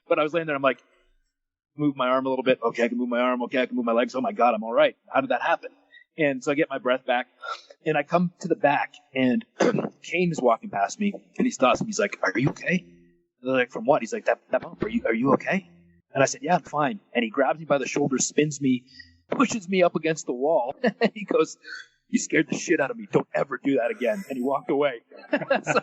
But I was laying there, I'm like, move my arm a little bit. Okay, I can move my arm. Okay, I can move my legs. Oh my God, I'm all right. How did that happen? And so I get my breath back, and I come to the back, and Kane is walking past me, and he stops me. He's like, are you okay? And I'm like, from what? He's like, that bump, are you okay? And I said, yeah, I'm fine. And he grabs me by the shoulder, spins me, pushes me up against the wall. He goes, you scared the shit out of me. Don't ever do that again. And he walked away. So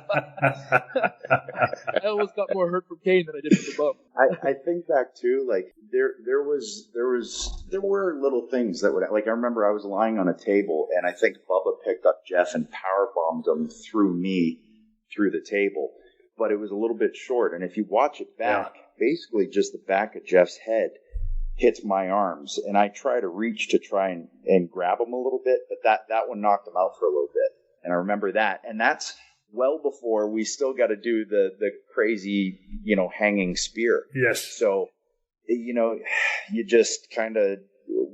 I almost got more hurt from Kane than I did from the bump. I think back too, like there were little things that would, like, I remember I was lying on a table and I think Bubba picked up Jeff and powerbombed him through the table. But it was a little bit short. And if you watch it back, basically just the back of Jeff's head hits my arms. And I try to reach to try and grab him a little bit, but that one knocked him out for a little bit. And I remember that. And that's well before we still got to do the crazy, hanging spear. Yes. So, you just kind of,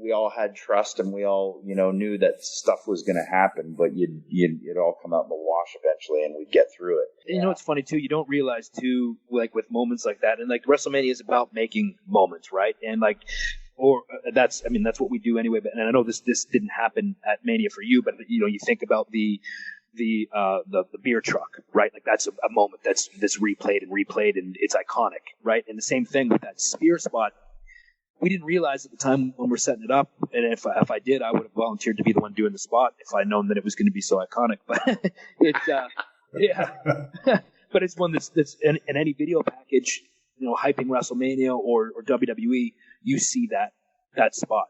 we all had trust and we all, knew that stuff was going to happen, but it'd all come out in the wash eventually and we'd get through it. And it's funny too, you don't realize too, like with moments like that, and like WrestleMania is about making moments, right? And like, that's what we do anyway. But, and I know this didn't happen at Mania for you, but you think about the beer truck, right? Like that's a moment that's replayed and it's iconic, right? And the same thing with that spear spot. We didn't realize at the time when we're setting it up, and if I did, I would have volunteered to be the one doing the spot if I'd known that it was going to be so iconic. But but it's one that's in any video package, hyping WrestleMania or WWE, you see that spot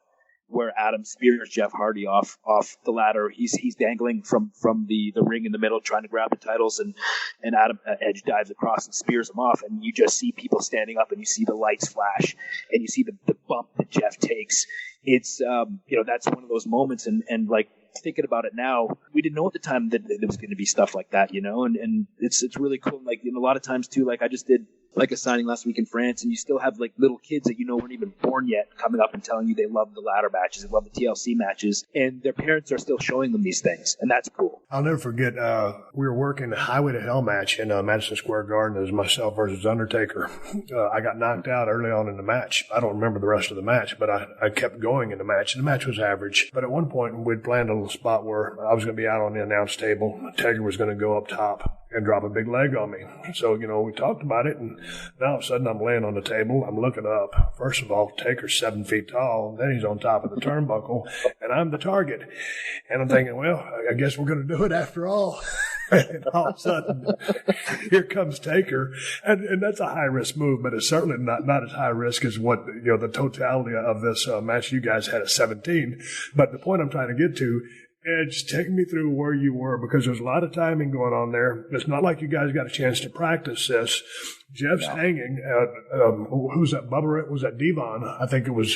where Adam spears Jeff Hardy off the ladder. He's dangling from the ring in the middle, trying to grab the titles, and Edge dives across and spears him off, and you just see people standing up, and you see the lights flash, and you see the bump that Jeff takes. It's that's one of those moments, and like thinking about it now, we didn't know at the time that there was going to be stuff like that, and it's really cool. Like a lot of times too, like I just did like a signing last week in France, and you still have like little kids that weren't even born yet coming up and telling you they love the ladder matches, they love the TLC matches, and their parents are still showing them these things, and that's cool. I'll never forget, we were working the Highway to Hell match in Madison Square Garden. It was myself versus Undertaker. I got knocked out early on in the match. I don't remember the rest of the match, but I kept going in the match, and the match was average. But at one point, we'd planned a little spot where I was going to be out on the announce table. Taker was going to go up top and drop a big leg on me. So, we talked about it, and now all of a sudden I'm laying on the table. I'm looking up. First of all, Taker's 7 feet tall. Then he's on top of the turnbuckle, and I'm the target. And I'm thinking, well, I guess we're going to do it after all. And all of a sudden, here comes Taker. And that's a high-risk move, but it's certainly not as high risk as what, the totality of this match you guys had at 17. But the point I'm trying to get to, Edge, take me through where you were, because there's a lot of timing going on there. It's not like you guys got a chance to practice this. Jeff's hanging. Who was that? Bubba? Was that Devon? I think it was.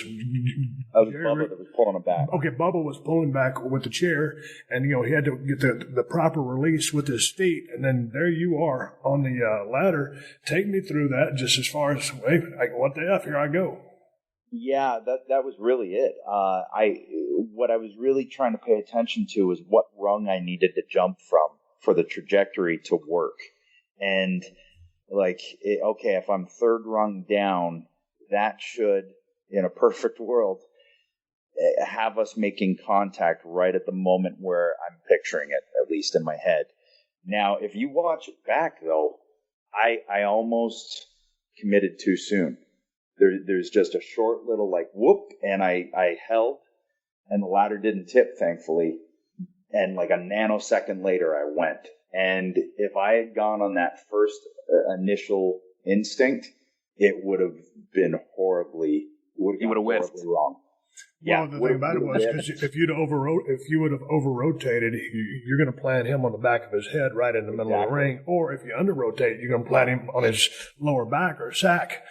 That was Bubba that was pulling him back. Okay, Bubba was pulling back with the chair, and he had to get the proper release with his feet, and then there you are on the ladder. Take me through that, just as far as, hey, what the F? Here I go. Yeah, that was really it. What I was really trying to pay attention to was what rung I needed to jump from for the trajectory to work. And if I'm third rung down, that should, in a perfect world, have us making contact right at the moment where I'm picturing it, at least in my head. Now, if you watch it back, though, I almost committed too soon. There's just a short little whoop, and I held, and the ladder didn't tip, thankfully. And a nanosecond later, I went. And if I had gone on that first initial instinct, it would have been horribly wrong. Well, the thing about it was, because if you would have over-rotated, you're going to plant him on the back of his head right in the middle of the ring. Or if you under-rotate, you're going to plant him on his lower back or sack.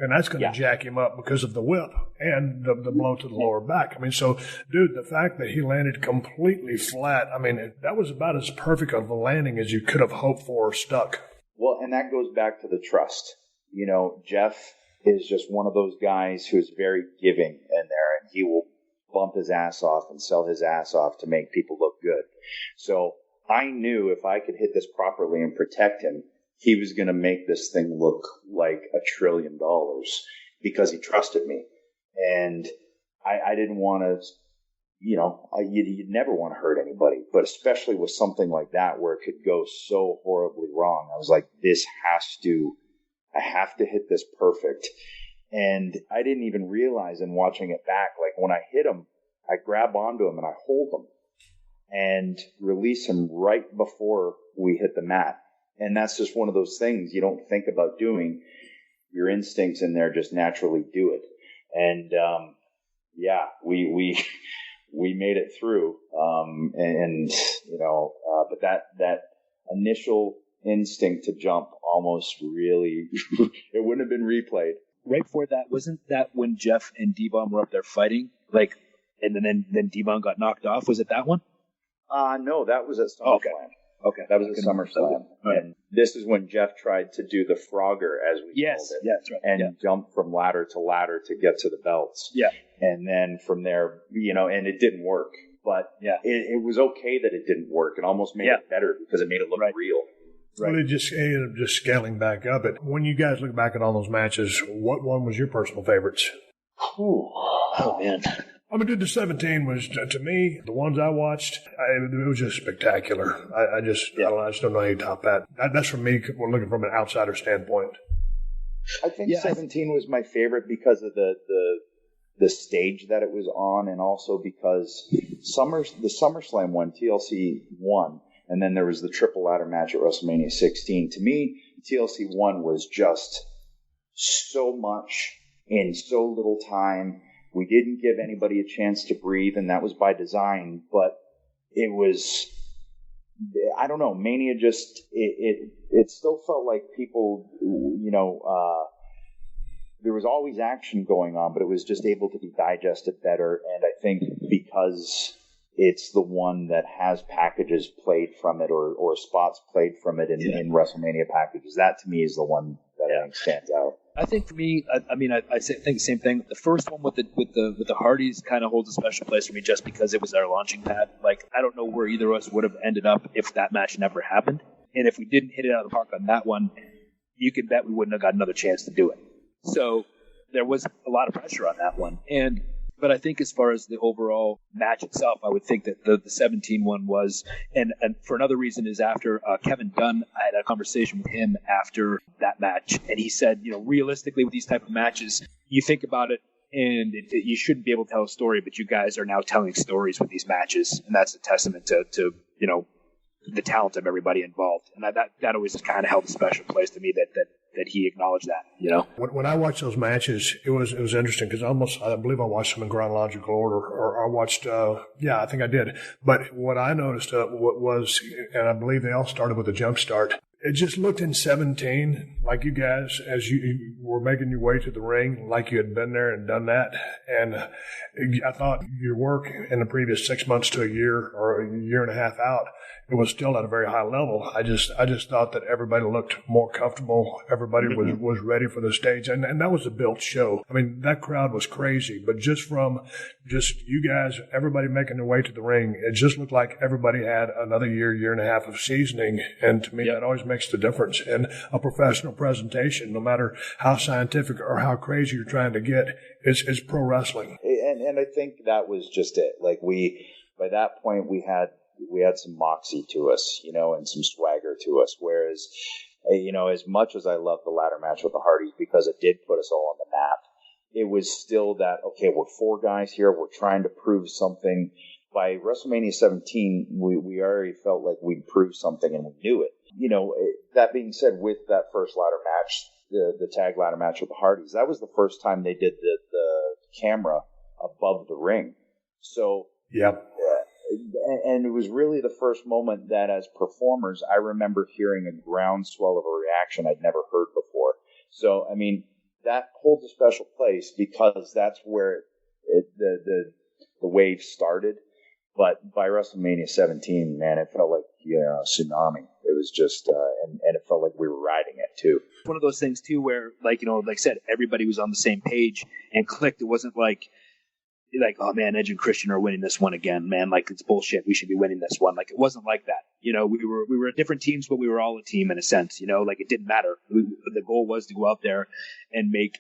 And that's going to jack him up because of the whip and the blow to the lower back. So, dude, the fact that he landed completely flat, that was about as perfect of a landing as you could have hoped for or stuck. Well, and that goes back to the trust. Jeff is just one of those guys who is very giving in there, and he will bump his ass off and sell his ass off to make people look good. So I knew if I could hit this properly and protect him, he was going to make this thing look like $1 trillion because he trusted me. And I didn't want to, you'd never want to hurt anybody, but especially with something like that where it could go so horribly wrong. I was like, I have to hit this perfect. And I didn't even realize in watching it back, when I hit him, I grab onto him and I hold him and release him right before we hit the mat. And that's just one of those things you don't think about doing. Your instincts in there just naturally do it. And, we made it through. But that initial instinct to jump almost really, it wouldn't have been replayed. Right before that, wasn't that when Jeff and D-Bomb were up there fighting? And then D-Bomb got knocked off? Was it that one? No, that was at SummerSlam. Okay, that was a SummerSlam, and this is when Jeff tried to do the Frogger, as we called it, that's right, and jump from ladder to ladder to get to the belts. Yeah, and then from there, and it didn't work, but it was okay that it didn't work. It almost made it better because it made it look real. Right. Well, it just ended up just scaling back up. But when you guys look back at all those matches, what one was your personal favorites? Oh man. Dude, the 17 was, to me, the ones I watched, it was just spectacular. I just don't know how you top that. That's from me, we're looking from an outsider standpoint. I think 17 was my favorite because of the stage that it was on, and also because the SummerSlam one, TLC won, and then there was the triple ladder match at WrestleMania 16. To me, TLC 1 was just so much in so little time. We didn't give anybody a chance to breathe, and that was by design, but it was, I don't know, Mania just, it still felt like people, there was always action going on, but it was just able to be digested better, and I think because it's the one that has packages played from it or spots played from it in WrestleMania packages. That to me is the one that I think stands out. I think for me, I think the same thing. The first one with the Hardys kind of holds a special place for me just because it was our launching pad. Like, I don't know where either of us would have ended up if that match never happened. And if we didn't hit it out of the park on that one, you can bet we wouldn't have got another chance to do it. So there was a lot of pressure on that one. But I think as far as the overall match itself, I would think that the 17 one was, and for another reason is after Kevin Dunn, I had a conversation with him after that match, and he said, realistically with these type of matches, you think about it, and you shouldn't be able to tell a story, but you guys are now telling stories with these matches, and that's a testament to the talent of everybody involved, and that always kind of held a special place to me that he acknowledged that. When I watched those matches, it was interesting because I believe I watched them in chronological order, or I watched, I think I did. But what I noticed was, and I believe they all started with a jump start. It just looked in 17 like you guys, as you were making your way to the ring, like you had been there and done that. And I thought your work in the previous 6 months to a year or a year and a half out, it was still at a very high level. I just thought that everybody looked more comfortable. Everybody was ready for the stage. And that was a built show. I mean, that crowd was crazy. But just from you guys, everybody making their way to the ring, it just looked like everybody had another year and a half of seasoning. And to me, that always makes the difference in a professional presentation, no matter how scientific or how crazy you're trying to get. It's pro wrestling. And I think that was just it. Like by that point, we had some moxie to us, and some swagger to us. Whereas, as much as I love the ladder match with the Hardys because it did put us all on the map, it was still that, okay, we're four guys here. We're trying to prove something. By WrestleMania 17, we already felt like we'd proved something and we knew it. That being said, with that first ladder match, the tag ladder match with the Hardys, that was the first time they did the camera above the ring. So, and it was really the first moment that as performers, I remember hearing a groundswell of a reaction I'd never heard before. So, I mean, that holds a special place because that's where the wave started. But by WrestleMania 17, man, it felt like a tsunami. It was just, and it felt like we were riding it too. One of those things too, where like I said, everybody was on the same page and clicked. It wasn't like, oh man, Edge and Christian are winning this one again, man. Like, it's bullshit. We should be winning this one. Like, it wasn't like that. We were different teams, but we were all a team in a sense. Like, it didn't matter. The goal was to go out there and make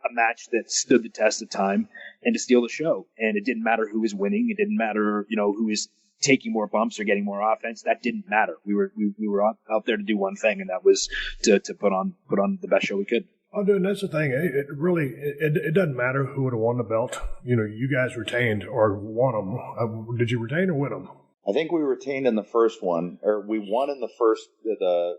a match that stood the test of time and to steal the show. And it didn't matter who was winning. It didn't matter, who was taking more bumps or getting more offense. That didn't matter. We were out there to do one thing, and that was to put on the best show we could. Oh, dude, that's the thing. It doesn't matter who would have won the belt. You guys retained or won them. Did you retain or win them? I think we retained in the first one, or we won in the first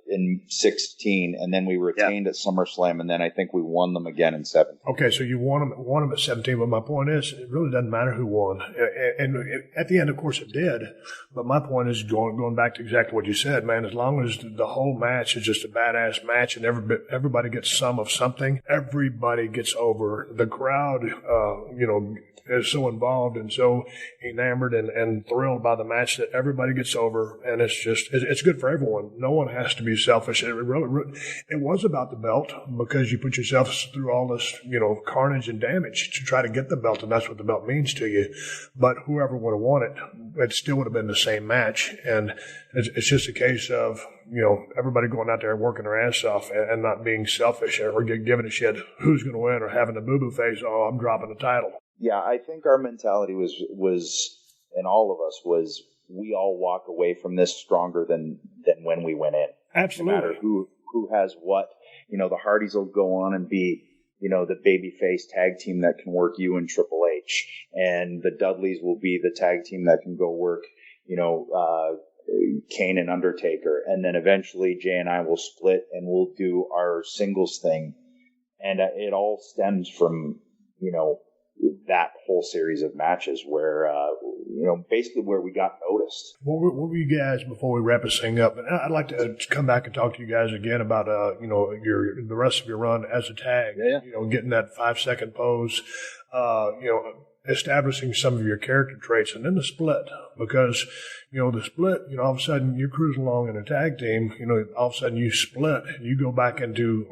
in 16, and then we retained at SummerSlam, and then I think we won them again in 17. Okay, so you won them at 17, but my point is, it really doesn't matter who won. And at the end, of course, it did. But my point is going back to exactly what you said, man. As long as the whole match is just a badass match, and everybody gets some of something, everybody gets over. The crowd, is so involved and so enamored and thrilled by the match that everybody gets over, and it's good for everyone. No one has to be selfish. It was about the belt because you put yourself through all this, carnage and damage to try to get the belt, and that's what the belt means to you. But whoever would have won it still would have been the same match, and it's just a case of everybody going out there and working their ass off and not being selfish or giving a shit who's going to win or having a boo-boo face. Oh, I'm dropping the title. Yeah, I think our mentality was, and all of us was, we all walk away from this stronger than when we went in. Absolutely. No matter who has what. The Hardys will go on and be, the babyface tag team that can work you and Triple H, and the Dudleys will be the tag team that can go work, Kane and Undertaker, and then eventually Jay and I will split and we'll do our singles thing, and it all stems from that whole series of matches where basically where we got noticed. What were you guys, before we wrap this thing up, and I'd like to come back and talk to you guys again about the rest of your run as a tag, getting that 5-second pose, establishing some of your character traits, and then the split, because, the split, all of a sudden you're cruising along in a tag team, all of a sudden you split and you go back into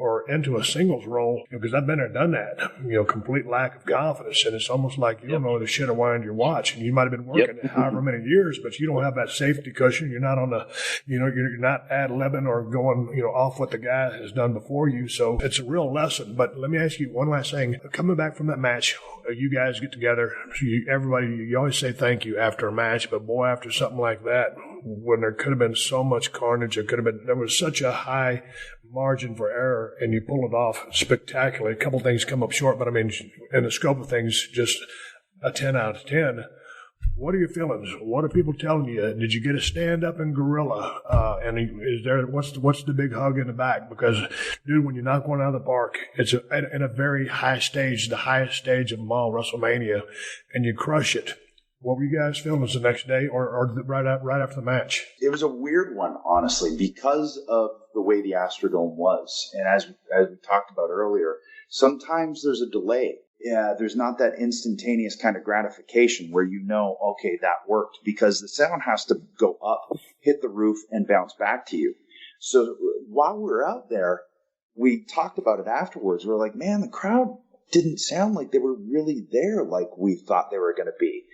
a singles role, because I've been there, done that, complete lack of confidence, and it's almost like you don't know the shit around your watch, and you might have been working however many years, but you don't have that safety cushion. You're not on the, you're not ad-libbing or going, off what the guy has done before you. So it's a real lesson. But let me ask you one last thing. Coming back from that match, you guys get together. You always say thank you after a match, but boy, after something like that, when there could have been so much carnage, there was such a high margin for error, and you pull it off spectacularly. A couple things come up short, but I mean, in the scope of things, just a 10 out of 10. What are your feelings? What are people telling you? Did you get a stand-up in Gorilla? And is there what's the big hug in the back? Because, dude, when you knock one out of the park, it's in a very high stage, the highest stage of them all, WrestleMania, and you crush it. What were you guys feeling the next day or right after the match? It was a weird one, honestly, because of the way the Astrodome was. And as we talked about earlier, sometimes there's a delay. Yeah, there's not that instantaneous kind of gratification where okay, that worked, because the sound has to go up, hit the roof, and bounce back to you. So while we were out there, we talked about it afterwards. We were like, man, the crowd didn't sound like they were really there like we thought they were going to be.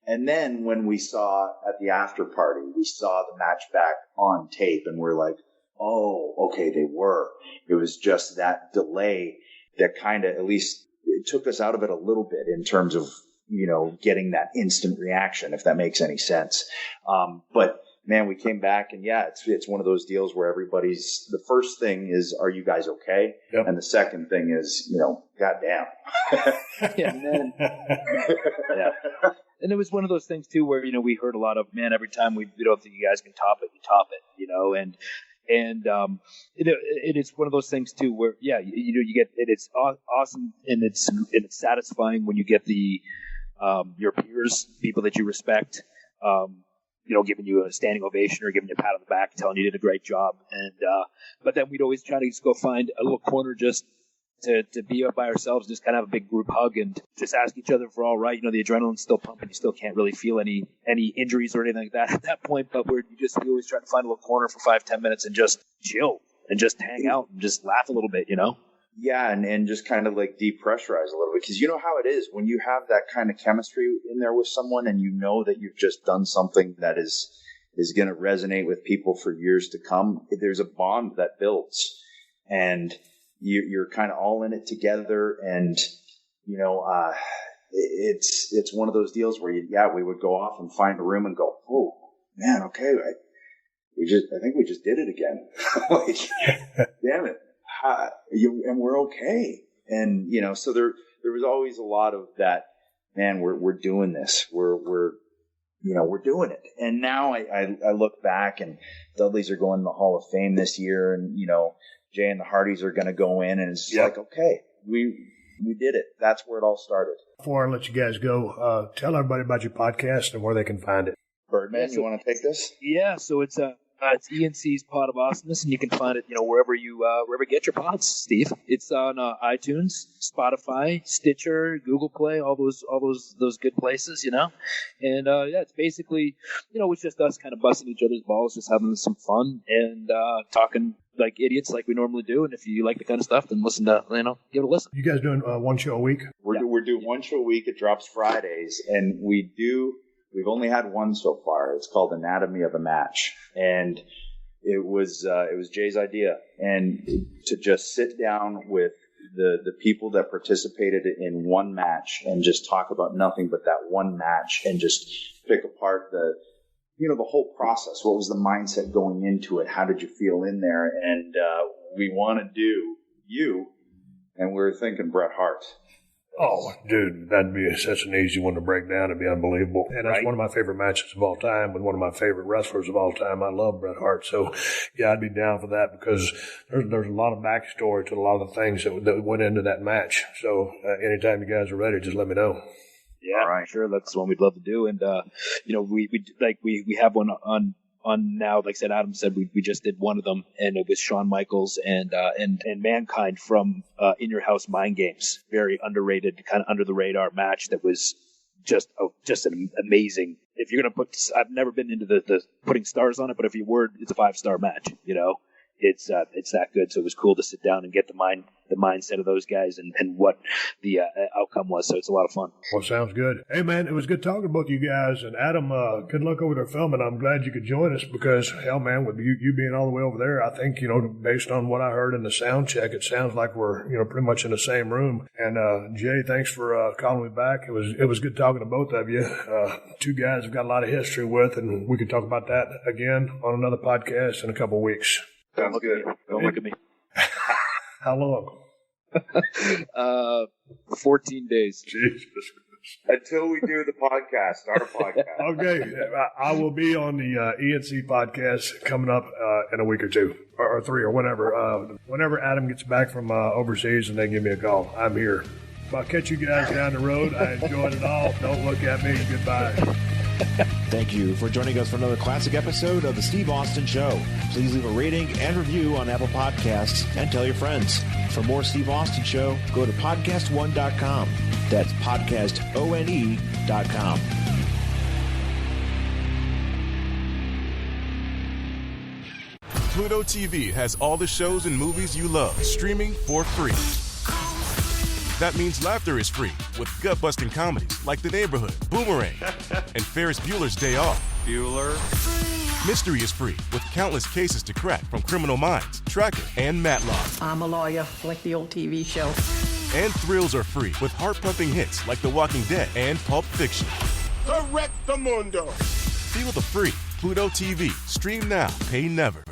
And then when we saw at the after party, we saw the match back on tape, and we're like, oh, okay, they were. It was just that delay that kind of, at least, it took us out of it a little bit in terms of, getting that instant reaction, if that makes any sense. But man, we came back, and it's one of those deals where the first thing is, are you guys okay? Yep. And the second thing is, goddamn. And then, and it was one of those things too, where, we heard a lot of, man, every time we don't think you guys can top it, you top it, and it is one of those things too where you get it's awesome and it's satisfying when you get the your peers, people that you respect, giving you a standing ovation or giving you a pat on the back, telling you did a great job, and but then we'd always try to just go find a little corner just to be up by ourselves, just kind of have a big group hug and just ask each other if we're all right. The adrenaline's still pumping. You still can't really feel any injuries or anything like that at that point, but we always try to find a little corner for 5-10 minutes and just chill and just hang out and just laugh a little bit, Yeah, and just kind of like depressurize a little bit, because you know how it is when you have that kind of chemistry in there with someone, and that you've just done something that is going to resonate with people for years to come. There's a bond that builds, and you're kind of all in it together, and it's one of those deals where we would go off and find a room and go, oh man, okay, I think we just did it again. Like, damn it, and we're okay, and so there was always a lot of that. Man, we're doing this. We're doing it. And now I look back, and Dudley's are going to the Hall of Fame this year, and Jay and the Hardys are going to go in, and it's like, okay, we did it. That's where it all started. Before I let you guys go, tell everybody about your podcast and where they can find it. Birdman, you want to take this? Yeah, so it's ENC's Pod of Awesomeness, and you can find it, wherever you get your pods, Steve. It's on iTunes, Spotify, Stitcher, Google Play, all those good places, And it's basically, it's just us kind of busting each other's balls, just having some fun and talking like idiots, like we normally do. And if you like the kind of stuff, then listen to, give it a listen. You guys doing one show a week? We're doing one show a week. It drops Fridays, and we've only had one so far. It's called Anatomy of a Match, and it was Jay's idea, and to just sit down with the people that participated in one match and just talk about nothing but that one match, and just pick apart the whole process. What was the mindset going into it? How did you feel in there? And we want to do you, and we were thinking Bret Hart. Oh, dude, that'd be such an easy one to break down. It'd be unbelievable. And that's one of my favorite matches of all time with one of my favorite wrestlers of all time. I love Bret Hart. So, yeah, I'd be down for that, because there's a lot of backstory to a lot of the things that went into that match. So, anytime you guys are ready, just let me know. Yeah, right. Sure. That's the one we'd love to do. And, we have one on now. Like I said, Adam said, we just did one of them, and it was Shawn Michaels and Mankind from In Your House Mind Games. Very underrated, kind of under the radar match that was just an amazing. If you're gonna I've never been into the putting stars on it, but if you were, it's a 5-star match. It's that good. So it was cool to sit down and get the mindset of those guys and what the outcome was. So it's a lot of fun. Well, sounds good. Hey, man, it was good talking to both of you guys. And Adam, good luck over there filming. I'm glad you could join us because, hell, man, with you being all the way over there, I think, based on what I heard in the sound check, it sounds like we're, pretty much in the same room. And Jay, thanks for calling me back. It was good talking to both of you. Two guys I've got a lot of history with, and we could talk about that again on another podcast in a couple of weeks. Sounds good. Don't look at me. How long? 14 days. Jesus. Until we do the podcast, our podcast. Okay. I will be on the ENC podcast coming up in a week or two, or 3, or whenever. Whenever Adam gets back from overseas and they give me a call, I'm here. If I catch you guys down the road, I enjoyed it all. Don't look at me. Goodbye. Thank you for joining us for another classic episode of The Steve Austin Show. Please leave a rating and review on Apple Podcasts and tell your friends. For more Steve Austin Show, go to PodcastOne.com. That's PodcastOne.com. Pluto TV has all the shows and movies you love streaming for free. That means laughter is free with gut-busting comedies like The Neighborhood, Boomerang, and Ferris Bueller's Day Off. Bueller. Mystery is free with countless cases to crack from Criminal Minds, Tracker, and Matlock. I'm a lawyer, like the old TV show. And thrills are free with heart-pumping hits like The Walking Dead and Pulp Fiction. Correctamundo. Feel the free Pluto TV. Stream now, pay never.